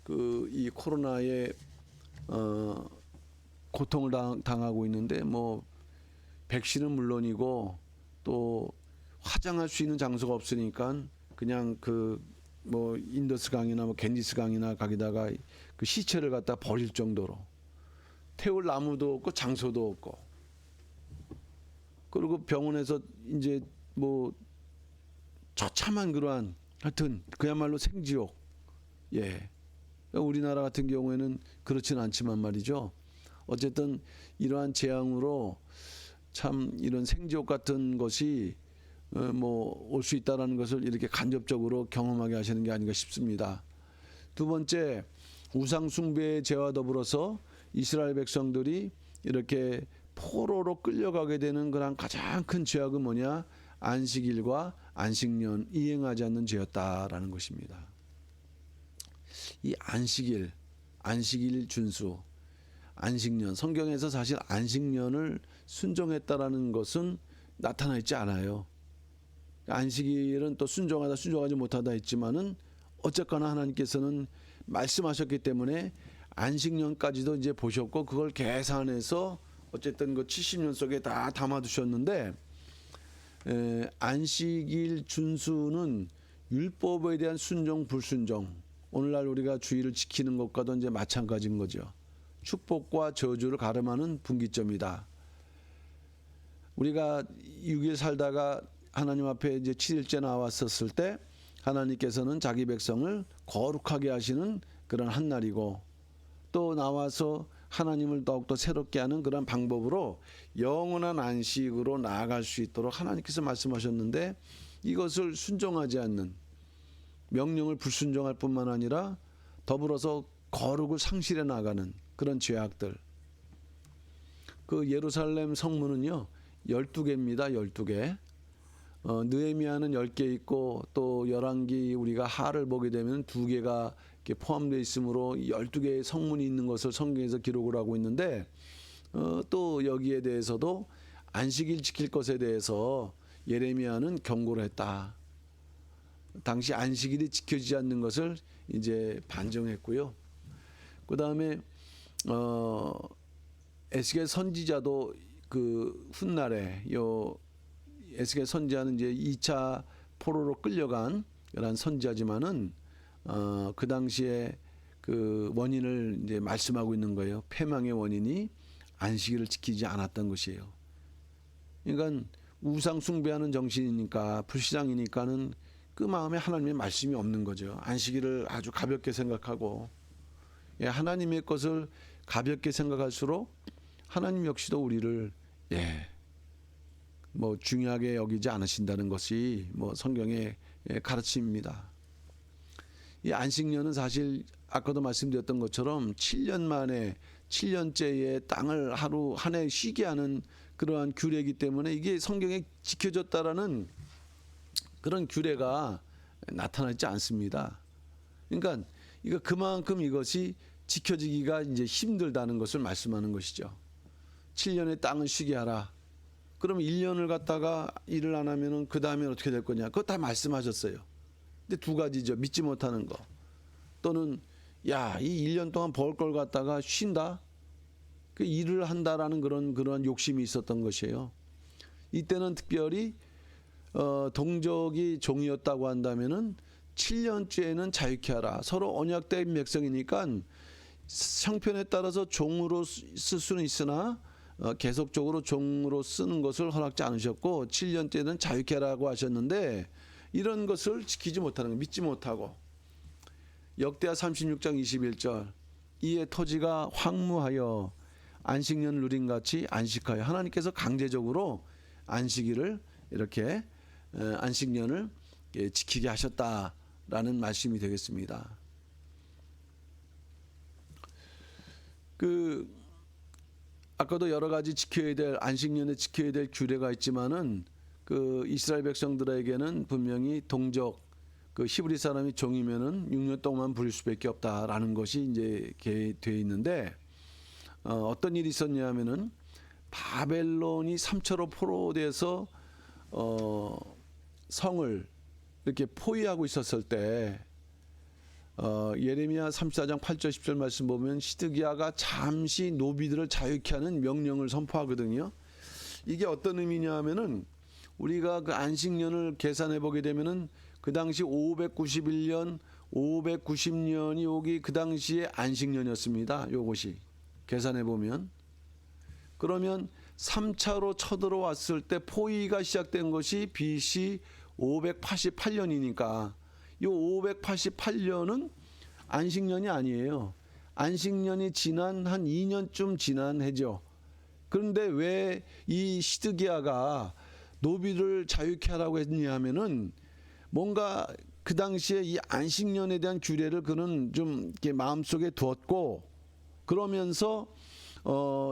그 이 코로나에 고통을 당하고 있는데 뭐 백신은 물론이고 또 화장할 수 있는 장소가 없으니까 그냥 그 뭐 인더스 강이나 뭐 겐지스 강이나 거기다가 그 시체를 갖다 버릴 정도로 태울 나무도 없고 장소도 없고 그리고 병원에서 이제 뭐 처참한 그러한 하여튼 그야말로 생지옥. 예. 우리나라 같은 경우에는 그렇지는 않지만 말이죠. 어쨌든 이러한 재앙으로 참 이런 생지옥 같은 것이 뭐 올 수 있다라는 것을 이렇게 간접적으로 경험하게 하시는 게 아닌가 싶습니다. 두 번째, 우상 숭배의 죄와 더불어서 이스라엘 백성들이 이렇게 포로로 끌려가게 되는 그런 가장 큰 죄악은 뭐냐? 안식일과 안식년 이행하지 않는 죄였다라는 것입니다. 이 안식일 준수, 안식년, 성경에서 사실 안식년을 순종했다라는 것은 나타나 있지 않아요. 안식일은 또 순종하지 못하다 했지만은 어쨌거나 하나님께서는 말씀하셨기 때문에 안식년까지도 이제 보셨고 그걸 계산해서 어쨌든 그 70년 속에 다 담아두셨는데 안식일 준수는 율법에 대한 순종 불순종, 오늘날 우리가 주의를 지키는 것과도 이제 마찬가지인 거죠. 축복과 저주를 가름하는 분기점이다. 우리가 6일 살다가 하나님 앞에 이제 7일째 나왔었을 때 하나님께서는 자기 백성을 거룩하게 하시는 그런 한 날이고 또 나와서 하나님을 더욱더 새롭게 하는 그런 방법으로 영원한 안식으로 나아갈 수 있도록 하나님께서 말씀하셨는데 이것을 순종하지 않는 명령을 불순종할 뿐만 아니라 더불어서 거룩을 상실해 나가는 그런 죄악들. 그 예루살렘 성문은요 12개입니다. 12개. 느헤미야는 10개 있고 또 열왕기 우리가 하를 보게 되면 2개가 이렇게 포함되어 있으므로 12개의 성문이 있는 것을 성경에서 기록을 하고 있는데 또 여기에 대해서도 안식일 지킬 것에 대해서 예레미야는 경고를 했다. 당시 안식일이 지켜지지 않는 것을 이제 반증했고요. 그 다음에 에스겔 선지자도 그 훗날에 에스겔 선지자는 이제 2차 포로로 끌려간 그런 선지자지만은 그 당시에 그 원인을 이제 말씀하고 있는 거예요. 패망의 원인이 안식일을 지키지 않았던 것이에요. 그러니까 우상 숭배하는 정신이니까 불신앙이니까는 그 마음에 하나님의 말씀이 없는 거죠. 안식일을 아주 가볍게 생각하고 하나님의 것을 가볍게 생각할수록 하나님 역시도 우리를 뭐 중요하게 여기지 않으신다는 것이 뭐 성경의 가르침입니다. 이 안식년은 사실 아까도 말씀드렸던 것처럼 7년 만에 7년째의 땅을 하루 한 해 쉬게 하는 그러한 규례이기 때문에 이게 성경에 지켜졌다라는 그런 규례가 나타나 있지 않습니다. 그러니까 이거 그만큼 이것이 지켜지기가 이제 힘들다는 것을 말씀하는 것이죠. 7년의 땅을 쉬게 하라. 그럼 1년을 갖다가 일을 안 하면은 그 다음에 어떻게 될 거냐? 그거 다 말씀하셨어요. 근데 두 가지죠. 믿지 못하는 거. 또는 이 1년 동안 벌 걸 갖다가 쉰다. 그 일을 한다라는 그런 욕심이 있었던 것이에요. 이때는 특별히 동족이 종이었다고 한다면은 7년째는 자유케 하라. 서로 언약된 백성이니까 형편에 따라서 종으로 쓸 수는 있으나 계속적으로 종으로 쓰는 것을 허락지 않으셨고 7년째는 자유케 하라고 하셨는데 이런 것을 지키지 못하는 거, 믿지 못하고 역대하 36장 21절 이에 토지가 황무하여 안식년 누림같이 안식하여 하나님께서 강제적으로 안식일을 이렇게 안식년을 지키게 하셨다라는 말씀이 되겠습니다. 그 아까도 여러 가지 지켜야 될 안식년에 지켜야 될 규례가 있지만은 그 이스라엘 백성들에게는 분명히 동족 그 히브리 사람이 종이면은 6년 동안 부릴 수밖에 없다라는 것이 이제 되어 있는데 어떤 일이 있었냐면은 바벨론이 3차로 포로돼서 성을 이렇게 포위하고 있었을 때 예레미야 34장 8절 10절 말씀 보면 시드기야가 잠시 노비들을 자유케 하는 명령을 선포하거든요. 이게 어떤 의미냐 하면은 우리가 그 안식년을 계산해 보게 되면은 그 당시 591년, 590년이 여기 그 당시에 안식년이었습니다. 요것이 계산해 보면 그러면 3차로 쳐들어왔을 때 포위가 시작된 것이 BC 588년이니까 이 588년은 안식년이 아니에요. 안식년이 지난 한 2년쯤 지난 해죠. 그런데 왜 이 시드기야가 노비를 자유케 하라고 했냐 하면은 뭔가 그 당시에 이 안식년에 대한 규례를 그는 좀 이렇게 마음속에 두었고 그러면서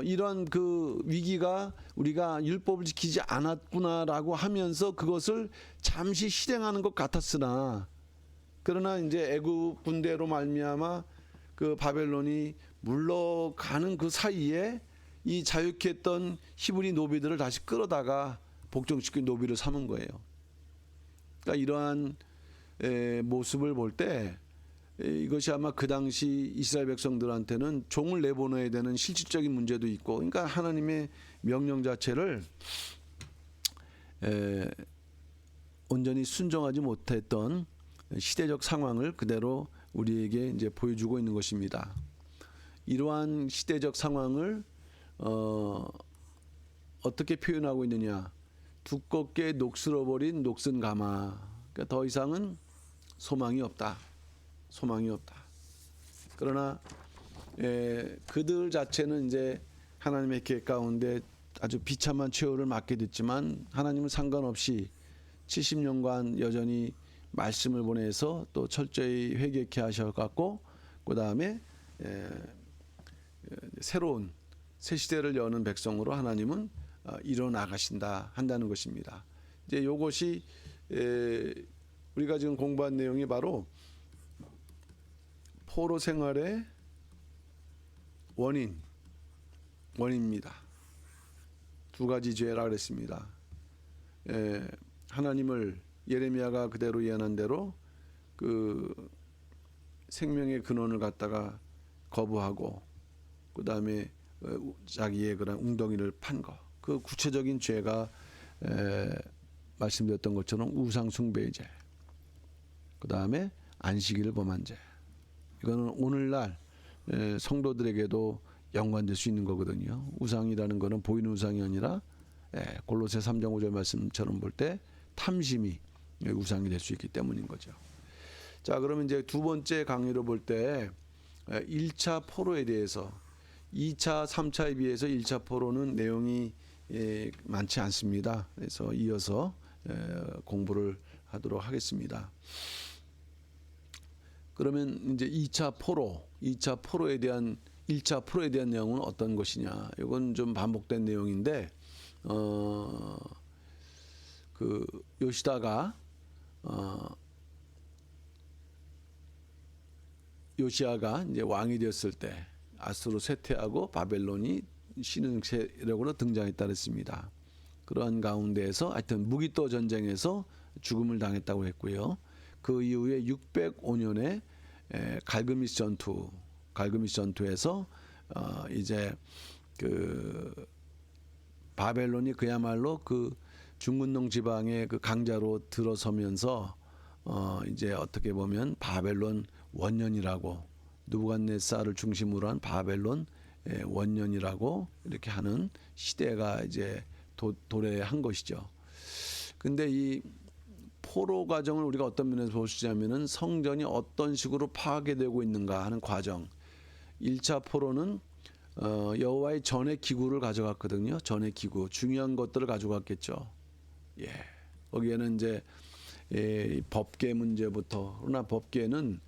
이런 그 위기가 우리가 율법을 지키지 않았구나라고 하면서 그것을 잠시 실행하는 것 같았으나 그러나 이제 애굽 군대로 말미암아 그 바벨론이 물러가는 그 사이에 이 자유케 했던 히브리 노비들을 다시 끌어다가 복종시킨 노비를 삼은 거예요. 그러니까 이러한 모습을 볼 때 이것이 아마 그 당시 이스라엘 백성들한테는 종을 내보내야 되는 실질적인 문제도 있고, 그러니까 하나님의 명령 자체를 온전히 순종하지 못했던 시대적 상황을 그대로 우리에게 이제 보여주고 있는 것입니다. 이러한 시대적 상황을 어떻게 표현하고 있느냐? 두껍게 녹슬어버린 녹슨 가마. 그러니까 더 이상은 소망이 없다. 소망이 없다. 그러나 그들 자체는 이제 하나님의 계획 가운데 아주 비참한 최후를 맞게 됐지만 하나님은 상관없이 70년간 여전히 말씀을 보내서 또 철저히 회개케 하셔갖고 그 다음에 새로운 새 시대를 여는 백성으로 하나님은 일어나가신다 한다는 것입니다. 이제 이것이 우리가 지금 공부한 내용이 바로 포로 생활의 원인입니다. 두 가지 죄라 그랬습니다. 하나님을 예레미야가 그대로 예언한 대로 그 생명의 근원을 갖다가 거부하고 그 다음에 자기의 그런 웅덩이를 판 거. 그 구체적인 죄가 말씀드렸던 것처럼 우상 숭배의 죄. 그 다음에 안식일을 범한 죄. 이거는 오늘날 성도들에게도 연관될 수 있는 거거든요. 우상이라는 거는 보이는 우상이 아니라 골로새 3장 5절 말씀처럼 볼 때 탐심이 우상이 될 수 있기 때문인 거죠. 자, 그러면 이제 두 번째 강의로 볼 때 1차 포로에 대해서 2차, 3차에 비해서 1차 포로는 내용이 많지 않습니다. 그래서 이어서 공부를 하도록 하겠습니다. 그러면 이제 2차 포로에 대한 1차 포로에 대한 내용은 어떤 것이냐? 이건 좀 반복된 내용인데 그 요시다가 요시아가 이제 왕이 되었을 때 아수르 쇠퇴하고 바벨론이 신흥 세력으로 등장했다 그랬습니다. 그러한 가운데에서 하여튼 무기토 전쟁에서 죽음을 당했다고 했고요. 그 이후에 605년에 갈그미스 전투에서 이제 그 바벨론이 그야말로 그 중근동 지방의 그 강자로 들어서면서 이제 어떻게 보면 바벨론 원년이라고 느부갓네살을 중심으로 한 바벨론 원년이라고 이렇게 하는 시대가 이제 도래한 것이죠. 근데 이 포로 과정을 우리가 어떤 면에서 볼 수 있냐면은 성전이 어떤 식으로 파괴되고 있는가 하는 과정. 1차 포로는 여호와의 전의 기구를 가져갔거든요. 전의 기구, 중요한 것들을 가져갔겠죠. 예, 거기에는 이제 법계 문제부터, 그러나 법계는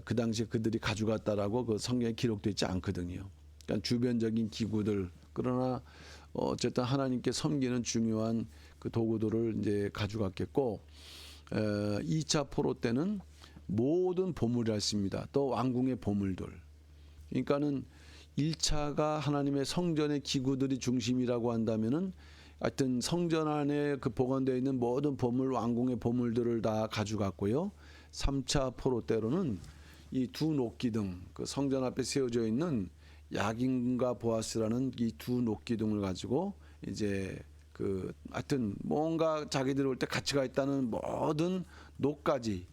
그 당시 그들이 가져갔다라고 그 성경에 기록되어 있지 않거든요. 그러니까 주변적인 기구들, 그러나 어쨌든 하나님께 섬기는 중요한 그 도구들을 이제 가져갔겠고, 2차 포로 때는 모든 보물이었습니다. 또 왕궁의 보물들. 그러니까는 1차가 하나님의 성전의 기구들이 중심이라고 한다면은 하여튼 성전 안에 그 보관되어 있는 모든 보물, 왕궁의 보물들을 다 가져갔고요. 3차 포로 때로는 이 두 녹기둥, 그 성전 앞에 세워져 있는 야긴과 보아스라는 이 두 녹기둥을 가지고 이제 그 하여튼 뭔가 자기들 올 때 가치가 있다는 모든 녹까지,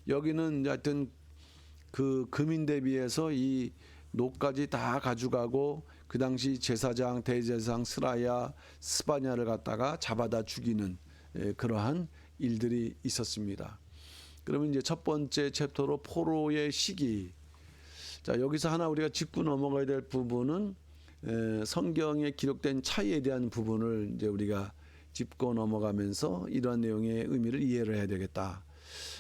여기는 하여튼 그 금인 대비해서 이 녹까지 다 가져가고, 그 당시 제사장, 대제사장 스라야, 스바냐를 갖다가 잡아다 죽이는 그러한 일들이 있었습니다. 그러면 이제 첫 번째 챕터로 포로의 시기. 자, 여기서 하나 우리가 짚고 넘어가야 될 부분은 성경에 기록된 차이에 대한 부분을 이제 우리가 짚고 넘어가면서 이러한 내용의 의미를 이해를 해야 되겠다.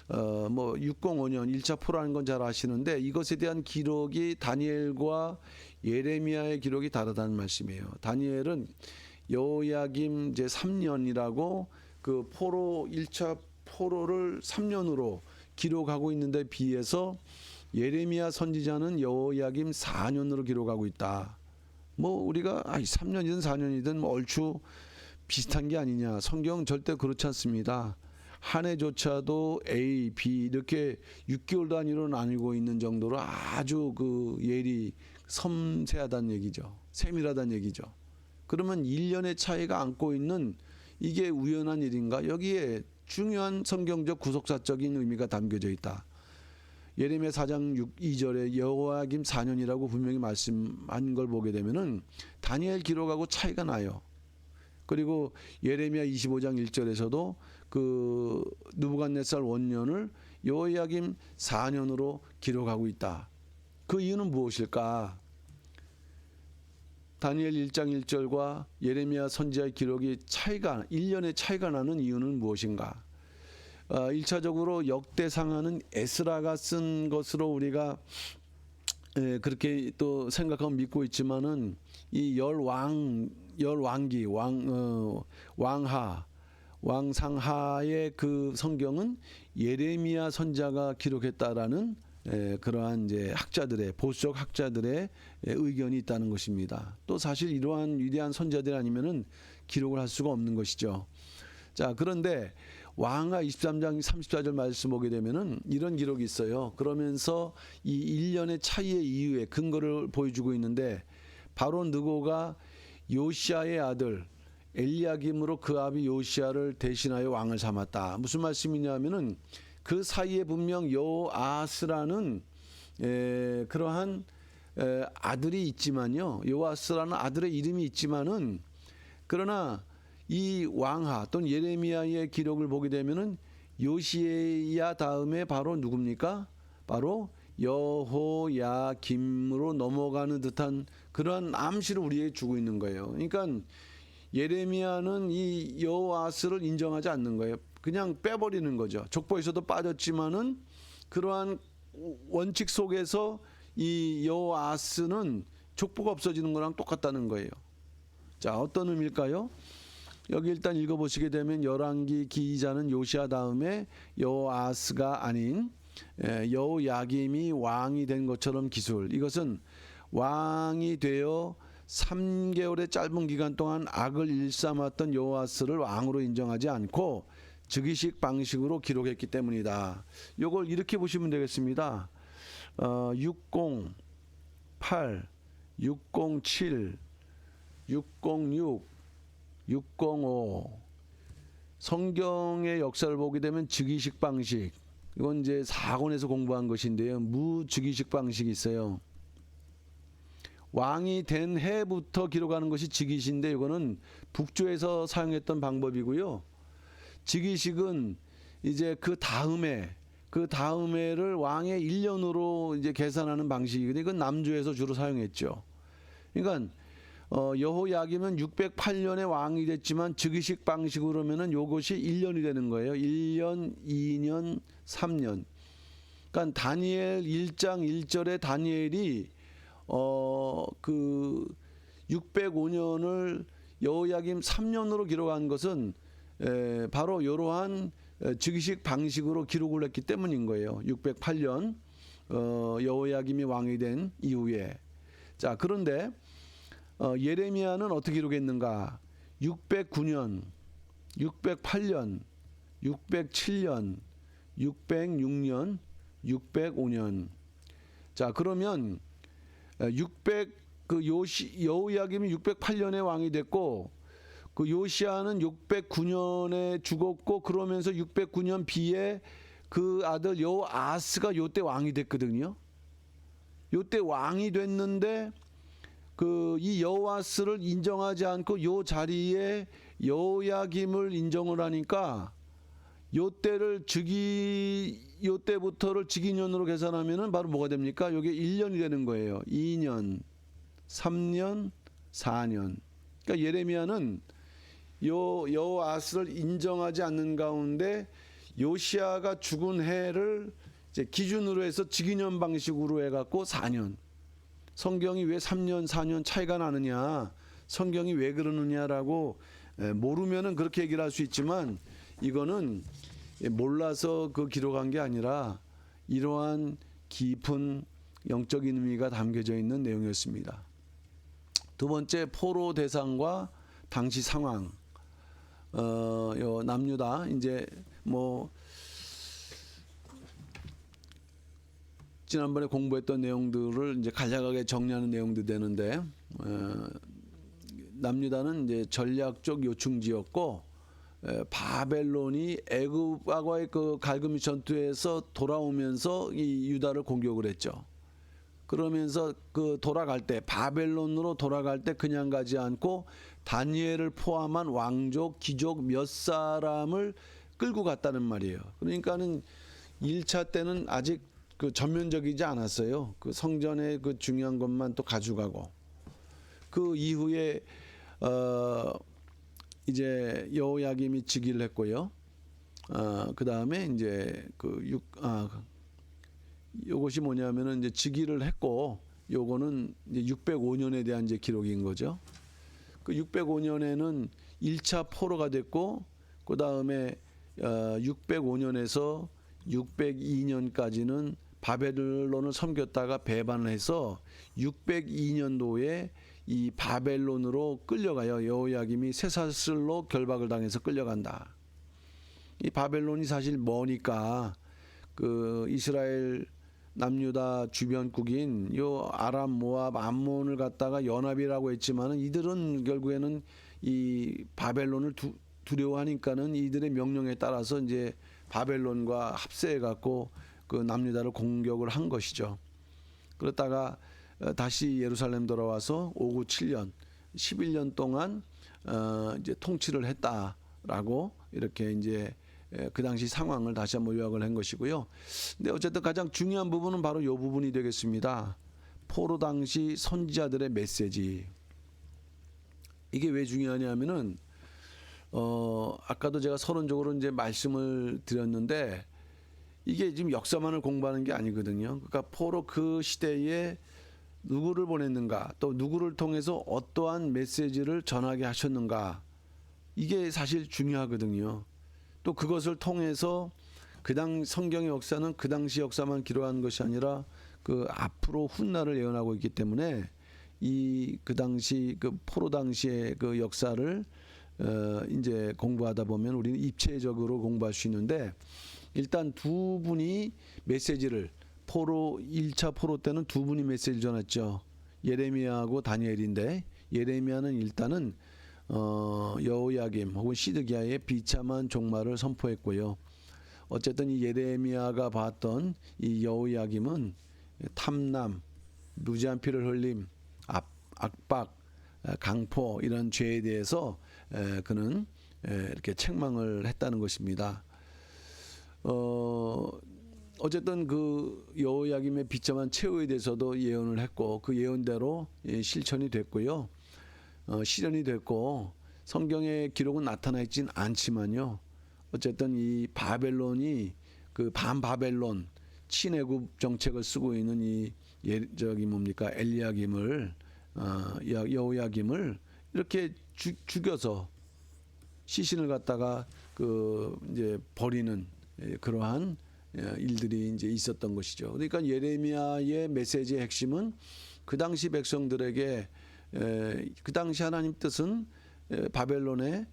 뭐 605년 1차 포로라는 건 잘 아시는데, 이것에 대한 기록이 다니엘과 예레미야의 기록이 다르다는 말씀이에요. 다니엘은 여호야김 제 3년이라고 그 포로 1차 포로를 3년으로 기록하고 있는데 비해서 예레미야 선지자는 여호야김 4년으로 기록하고 있다. 뭐 우리가 3년이든 4년이든 뭐 얼추 비슷한 게 아니냐. 성경 절대 그렇지 않습니다. 한 해조차도 A, B 이렇게 6개월 단위로 나뉘고 있는 정도로 아주 그 예리 섬세하다는 얘기죠. 세밀하다는 얘기죠. 그러면 1년의 차이가 안고 있는 이게 우연한 일인가? 여기에 중요한 성경적 구속사적인 의미가 담겨져 있다. 예레미야 4장 2절에 여호야김 4년이라고 분명히 말씀한 걸 보게 되면은 다니엘 기록하고 차이가 나요. 그리고 예레미야 25장 1절에서도 그 느부갓네살 원년을 여호야김 4년으로 기록하고 있다. 그 이유는 무엇일까? 다니엘 1장 1절과 예레미야 선지자의 기록이 1년의 차이가 나는 이유는 무엇인가? 1차적으로 역대상하는 에스라가 쓴 것으로 우리가 그렇게 또 생각하고 믿고 있지만은 이 열왕기 왕상하의 그 성경은 예레미야 선자가 기록했다라는 그러한 이제 학자들의, 보수적 학자들의 의견이 있다는 것입니다. 또 사실 이러한 위대한 선자들 아니면은 기록을 할 수가 없는 것이죠. 자, 그런데 왕하 23장 34절 말씀 보게 되면은 이런 기록이 있어요. 그러면서 이 1년의 차이의 이유의 근거를 보여주고 있는데, 바로 느고가 요시야의 아들 엘리야김으로 그 아비 요시야를 대신하여 왕을 삼았다. 무슨 말씀이냐면은 그 사이에 분명 여호아스라는 그러한 아들이 있지만요. 여호아스라는 아들의 이름이 있지만은, 그러나 이 왕하 또는 예레미야의 기록을 보게 되면은 요시야 다음에 바로 누굽니까? 바로 여호야김으로 넘어가는 듯한 그러한 암시를 우리에게 주고 있는 거예요. 그러니까 예레미야는 이 여호아스를 인정하지 않는 거예요. 그냥 빼버리는 거죠. 족보에서도 빠졌지만은 그러한 원칙 속에서 이 여호아스는 족보가 없어지는 거랑 똑같다는 거예요. 자, 어떤 의미일까요? 여기 일단 읽어보시게 되면 열왕기 기자는 요시야 다음에 여호아스가 아닌 여호야김이 왕이 된 것처럼 기술. 이것은 왕이 되어 3개월의 짧은 기간 동안 악을 일삼았던 여호아스를 왕으로 인정하지 않고 즉위식 방식으로 기록했기 때문이다. 이걸 이렇게 보시면 되겠습니다. 608, 607, 606, 605 성경의 역사를 보게 되면 즉위식 방식, 이건 이제 4권에서 공부한 것인데요. 무즉위식 방식이 있어요. 왕이 된 해부터 기록하는 것이 즉위식인데, 이거는 북조에서 사용했던 방법이고요. 즉위식은 이제 그 다음해를 왕의 1년으로 이제 계산하는 방식이거든요. 이건 남조에서 주로 사용했죠. 그러니까 여호야김은 608년에 왕이 됐지만 즉위식 방식으로면은 요것이 1년이 되는 거예요. 1년, 2년, 3년. 그러니까 다니엘 1장 1절에 다니엘이 그 605년을 여호야김 3년으로 기록한 것은 바로 이러한 즉위식 방식으로 기록을 했기 때문인 거예요. 608년 여호야김이 왕이 된 이후에. 자, 그런데 예레미야는 어떻게 기록했는가? 609년, 608년, 607년, 606년, 605년. 자, 그러면 여호야김이 608년에 왕이 됐고 그 요시야는 609년에 죽었고 그러면서 609년 비에 그 아들 여호아스가 요때 왕이 됐거든요. 요때 왕이 됐는데 그 이 여호아스를 인정하지 않고 요 자리에 여호야김을 인정을 하니까 요때부터를 즉위년으로 계산하면은 바로 뭐가 됩니까? 요게 1년이 되는 거예요. 2년, 3년, 4년. 그러니까 예레미야는 요 여호아스를 인정하지 않는 가운데 요시야가 죽은 해를 이제 기준으로 해서 즉위년 방식으로 해갖고 4년. 성경이 왜 3년, 4년 차이가 나느냐? 성경이 왜 그러느냐라고 모르면은 그렇게 얘기를 할 수 있지만 이거는 몰라서 그 기록한 게 아니라 이러한 깊은 영적인 의미가 담겨져 있는 내용이었습니다. 두 번째, 포로 대상과 당시 상황. 남유다 이제 뭐 지난번에 공부했던 내용들을 이제 간략하게 정리하는 내용도 되는데 남유다는 이제 전략적 요충지였고 바벨론이 애굽과의 그 갈그미 전투에서 돌아오면서 이 유다를 공격을 했죠. 그러면서 그 돌아갈 때 바벨론으로 돌아갈 때 그냥 가지 않고 다니엘을 포함한 왕족, 귀족 몇 사람을 끌고 갔다는 말이에요. 그러니까는 1차 때는 아직 그 전면적이지 않았어요. 그 성전의 그 중요한 것만 또 가져가고 그 이후에 이제 여호야김이 즉위를 했고요. 그 다음에 이제 요것이 뭐냐면은 이제 즉위를 했고 요거는 이제 605년에 대한 이제 기록인 거죠. 그 605년에는 1차 포로가 됐고 그 다음에 605년에서 602년까지는 바벨론을 섬겼다가 배반을 해서 602년도에 이 바벨론으로 끌려가요. 여호야김이 쇠사슬로 결박을 당해서 끌려간다. 이 바벨론이 사실 머니까 그 이스라엘 남유다 주변국인 요 아람, 모압, 암몬을 갖다가 연합이라고 했지만은 이들은 결국에는 이 바벨론을 두려워하니까는 이들의 명령에 따라서 이제 바벨론과 합세해 갖고 그 남유다를 공격을 한 것이죠. 그러다가 다시 예루살렘 돌아와서 597년 11년 동안 이제 통치를 했다라고 이렇게 이제 그 당시 상황을 다시 한번 요약을 한 것이고요. 근데 어쨌든 가장 중요한 부분은 바로 이 부분이 되겠습니다. 포로 당시 선지자들의 메시지. 이게 왜 중요하냐면은 아까도 제가 서론적으로 이제 말씀을 드렸는데 이게 지금 역사만을 공부하는 게 아니거든요. 그러니까 포로 그 시대에 누구를 보냈는가, 또 누구를 통해서 어떠한 메시지를 전하게 하셨는가, 이게 사실 중요하거든요. 또 그것을 통해서 성경의 역사는 그 당시 역사만 기록한 것이 아니라 그 앞으로 훗날을 예언하고 있기 때문에 그 당시 그 포로 당시의 그 역사를 이제 공부하다 보면 우리는 입체적으로 공부할 수 있는데 일단 두 분이 메시지를 1차 포로 때는 두 분이 메시지를 전했죠. 예레미야하고 다니엘인데 예레미야는 일단은 여호야김 혹은 시드기야의 비참한 종말을 선포했고요. 어쨌든 이 예레미야가 봤던 이 여호야김은 탐남, 무지한 피를 흘림, 압박, 강포 이런 죄에 대해서 그는 이렇게 책망을 했다는 것입니다. 어쨌든 그 여호야김의 비참한 최후에 대해서도 예언을 했고 그 예언대로 실천이 됐고요. 실현이 됐고 성경의 기록은 나타나 있진 않지만요. 어쨌든 이 바벨론이 그 반바벨론 친애굽 정책을 쓰고 있는 이 저기 뭡니까 엘리야김을 여호야김을 이렇게 죽여서 시신을 갖다가 그 이제 버리는 그러한 일들이 이제 있었던 것이죠. 그러니까 예레미야의 메시지의 핵심은 그 당시 백성들에게 그 당시 하나님 뜻은 바벨론에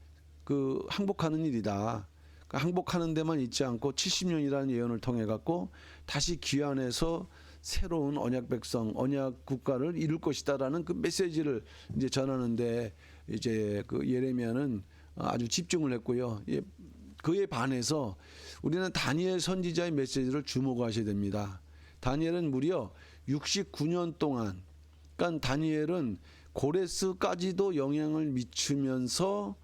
그 항복하는 일이다. 그 항복하는 데만 있지 않고 70년이라는 예언을 통해 갖고 다시 귀환해서 새로운 언약 백성, 언약 국가를 이룰 것이다라는 그 메시지를 이제 전하는데 이제 그 예레미야는 아주 집중을 했고요. 그에 반해서 우리는 다니엘 선지자의 메시지를 주목하셔야 됩니다. 다니엘은 무려 69년 동안, 그러니까 다니엘은 고레스까지도 영향을 미치면서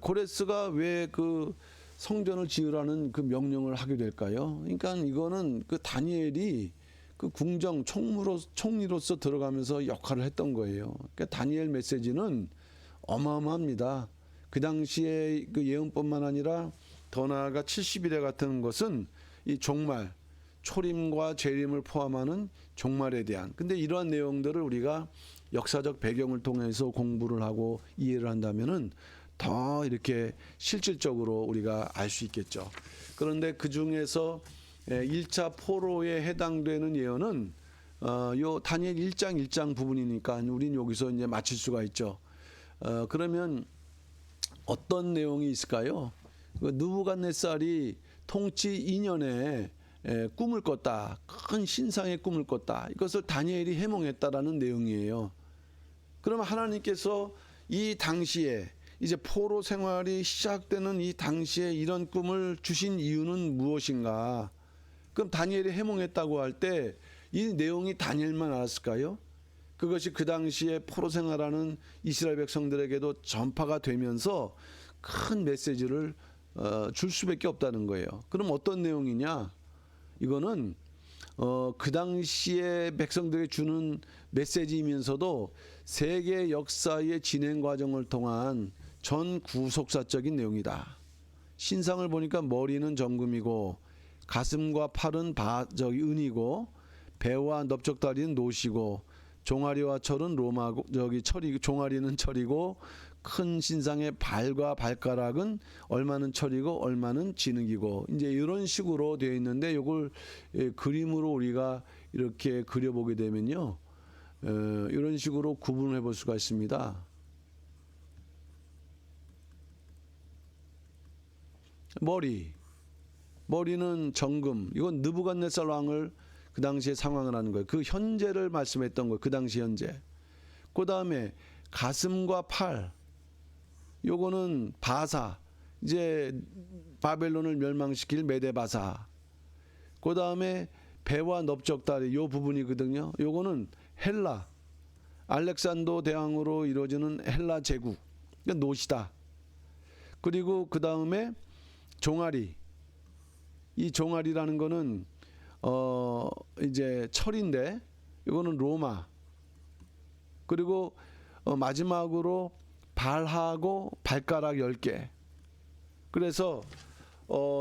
고레스가 왜 그 성전을 지으라는 그 명령을 하게 될까요? 그러니까 이거는 그 다니엘이 그 궁정 총리로서 들어가면서 역할을 했던 거예요. 그러니까 다니엘 메시지는 어마어마합니다. 그 당시에 그 예언뿐만 아니라 더 나아가 70일에 같은 것은 이 종말, 초림과 재림을 포함하는 종말에 대한. 근데 이러한 내용들을 우리가 역사적 배경을 통해서 공부를 하고 이해를 한다면은 더 이렇게 실질적으로 우리가 알 수 있겠죠. 그런데 그 중에서 1차 포로에 해당되는 예언은 요 다니엘 1장 부분이니까 우린 여기서 이제 마칠 수가 있죠. 그러면 어떤 내용이 있을까요? 느부갓네살이 통치 2년에 꿈을 꿨다. 큰 신상의 꿈을 꿨다. 이것을 다니엘이 해몽했다라는 내용이에요. 그러면 하나님께서 이 당시에 이제 포로 생활이 시작되는 이 당시에 이런 꿈을 주신 이유는 무엇인가? 그럼 다니엘이 해몽했다고 할 때 이 내용이 다니엘만 알았을까요? 그것이 그 당시에 포로 생활하는 이스라엘 백성들에게도 전파가 되면서 큰 메시지를 줄 수밖에 없다는 거예요. 그럼 어떤 내용이냐? 이거는 그 당시에 백성들에게 주는 메시지이면서도 세계 역사의 진행 과정을 통한 전 구속사적인 내용이다. 신상을 보니까 머리는 정금이고 가슴과 팔은 은이고 배와 넓적다리는 노시고 종아리와 철은 로마고 종아리는 철이고 큰 신상의 발과 발가락은 얼마는 철이고 얼마는 진흙이고 이제 이런 식으로 되어 있는데 이걸 그림으로 우리가 이렇게 그려보게 되면요 이런 식으로 구분을 해볼 수가 있습니다. 머리는 정금. 이건 느부갓네살 왕을 그 당시에 상황을 하는 거예요. 그 현재를 말씀했던 거예요. 그 당시 현재. 그 다음에 가슴과 팔. 요거는 바사. 이제 바벨론을 멸망시킬 메데바사. 그 다음에 배와 넓적다리 요 부분이거든요. 요거는 헬라. 알렉산더 대왕으로 이루어지는 헬라 제국. 그러니까 노시다. 그리고 그 다음에 종아리. 이 종아리라는 거는 이제 철인데 이거는 로마. 그리고 마지막으로 발하고 발가락 10개. 그래서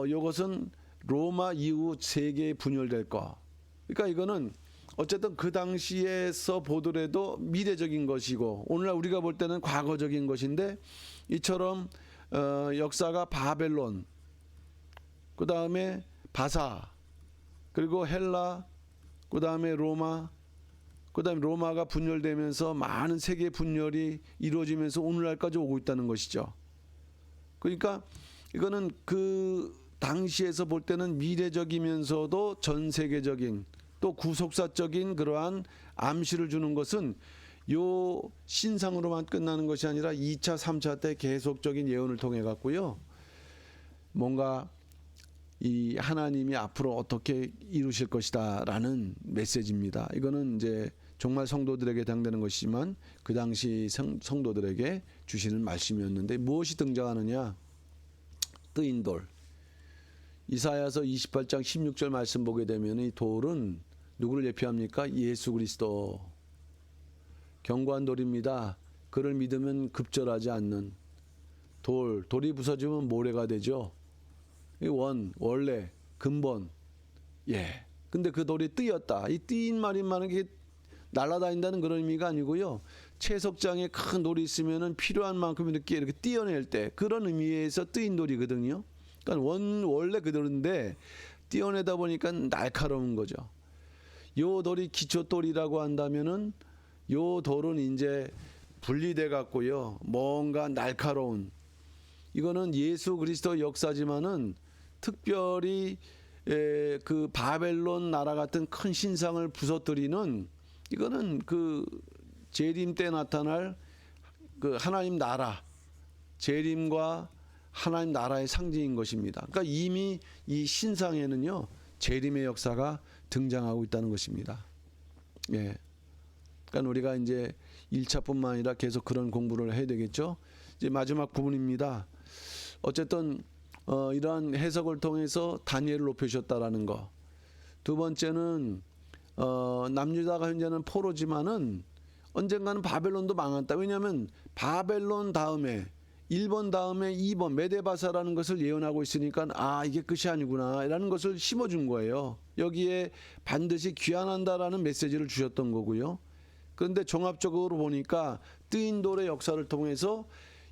이것은 로마 이후 세계에 분열될 거. 그러니까 이거는 어쨌든 그 당시에서 보더라도 미래적인 것이고 오늘날 우리가 볼 때는 과거적인 것인데 이처럼 역사가 바벨론 그 다음에 바사 그리고 헬라 그 다음에 로마 그 다음에 로마가 분열되면서 많은 세계 분열이 이루어지면서 오늘날까지 오고 있다는 것이죠. 그러니까 이거는 그 당시에서 볼 때는 미래적이면서도 전 세계적인 또 구속사적인 그러한 암시를 주는 것은 요 신상으로만 끝나는 것이 아니라 2차, 3차 때 계속적인 예언을 통해 갖고요. 뭔가 이 하나님이 앞으로 어떻게 이루실 것이다라는 메시지입니다. 이거는 이제 정말 성도들에게 해당되는 것이지만 그 당시 성도들에게 주시는 말씀이었는데 무엇이 등장하느냐? 뜨인 돌. 이사야서 28장 16절 말씀 보게 되면 이 돌은 누구를 예표합니까? 예수 그리스도. 견고한 돌입니다. 그를 믿으면 급절하지 않는 돌이 부서지면 모래가 되죠. 이 원래 근본. 예. 근데 그 돌이 뜨였다. 이 뜨인 말인만은 게 날아다닌다는 그런 의미가 아니고요. 채석장에 큰 돌이 있으면은 필요한 만큼 이렇게 띄어낼 때 그런 의미에서 뜨인 돌이거든요. 그러니까 원래 그 돌인데 띄어내다 보니까 날카로운 거죠. 요 돌이 기초돌이라고 한다면은 요 돌은 이제 분리돼 갖고요. 뭔가 날카로운 이거는 예수 그리스도 역사지만은 특별히 그 바벨론 나라 같은 큰 신상을 부서뜨리는 이거는 그 재림 때 나타날 그 하나님 나라 재림과 하나님 나라의 상징인 것입니다. 그러니까 이미 이 신상에는요 재림의 역사가 등장하고 있다는 것입니다. 예. 그러니까 우리가 이제 1차뿐만 아니라 계속 그런 공부를 해야 되겠죠. 이제 마지막 부분입니다. 어쨌든 이러한 해석을 통해서 다니엘을 높여주셨다라는 거. 두 번째는 남유다가 현재는 포로지만은 언젠가는 바벨론도 망한다. 왜냐하면 바벨론 다음에 1번 다음에 2번 메데바사라는 것을 예언하고 있으니까 아 이게 끝이 아니구나 라는 것을 심어준 거예요. 여기에 반드시 귀환한다라는 메시지를 주셨던 거고요. 그런데 종합적으로 보니까 뜨인 돌의 역사를 통해서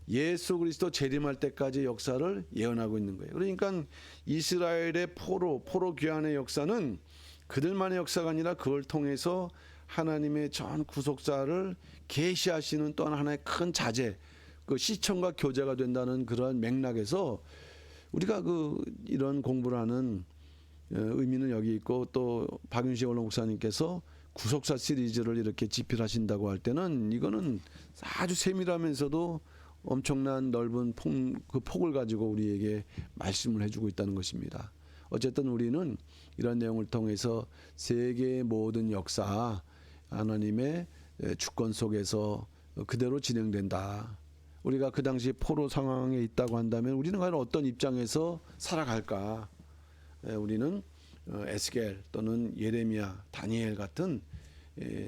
예수 그리스도 재림할 때까지 역사를 예언하고 있는 거예요. 그러니까 이스라엘의 포로 귀환의 역사는 그들만의 역사가 아니라 그걸 통해서 하나님의 전 구속사를 계시하시는 또한 하나의 큰 자제, 그 시청과 교제가 된다는 그런 맥락에서 우리가 이런 공부를 하는 의미는 여기 있고 또 박윤식 원로 목사님께서 구속사 시리즈를 이렇게 집필하신다고 할 때는 이거는 아주 세밀하면서도 엄청난 넓은 그 폭을 가지고 우리에게 말씀을 해주고 있다는 것입니다. 어쨌든 우리는 이런 내용을 통해서 세계의 모든 역사 하나님의 주권 속에서 그대로 진행된다. 우리가 그 당시 포로 상황에 있다고 한다면 우리는 과연 어떤 입장에서 살아갈까? 우리는 에스겔 또는 예레미야, 다니엘 같은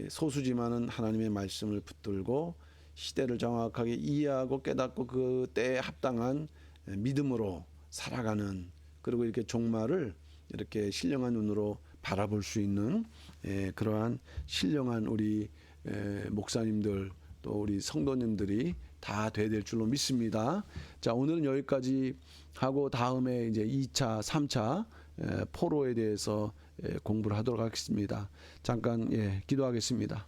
소수지만은 하나님의 말씀을 붙들고 시대를 정확하게 이해하고 깨닫고 그 때에 합당한 믿음으로 살아가는 그리고 이렇게 종말을 이렇게 신령한 눈으로 바라볼 수 있는 그러한 신령한 우리 목사님들 또 우리 성도님들이 다 돼야 될 줄로 믿습니다. 자, 오늘은 여기까지 하고 다음에 이제 2차, 3차 포로에 대해서 공부를 하도록 하겠습니다. 잠깐 기도하겠습니다.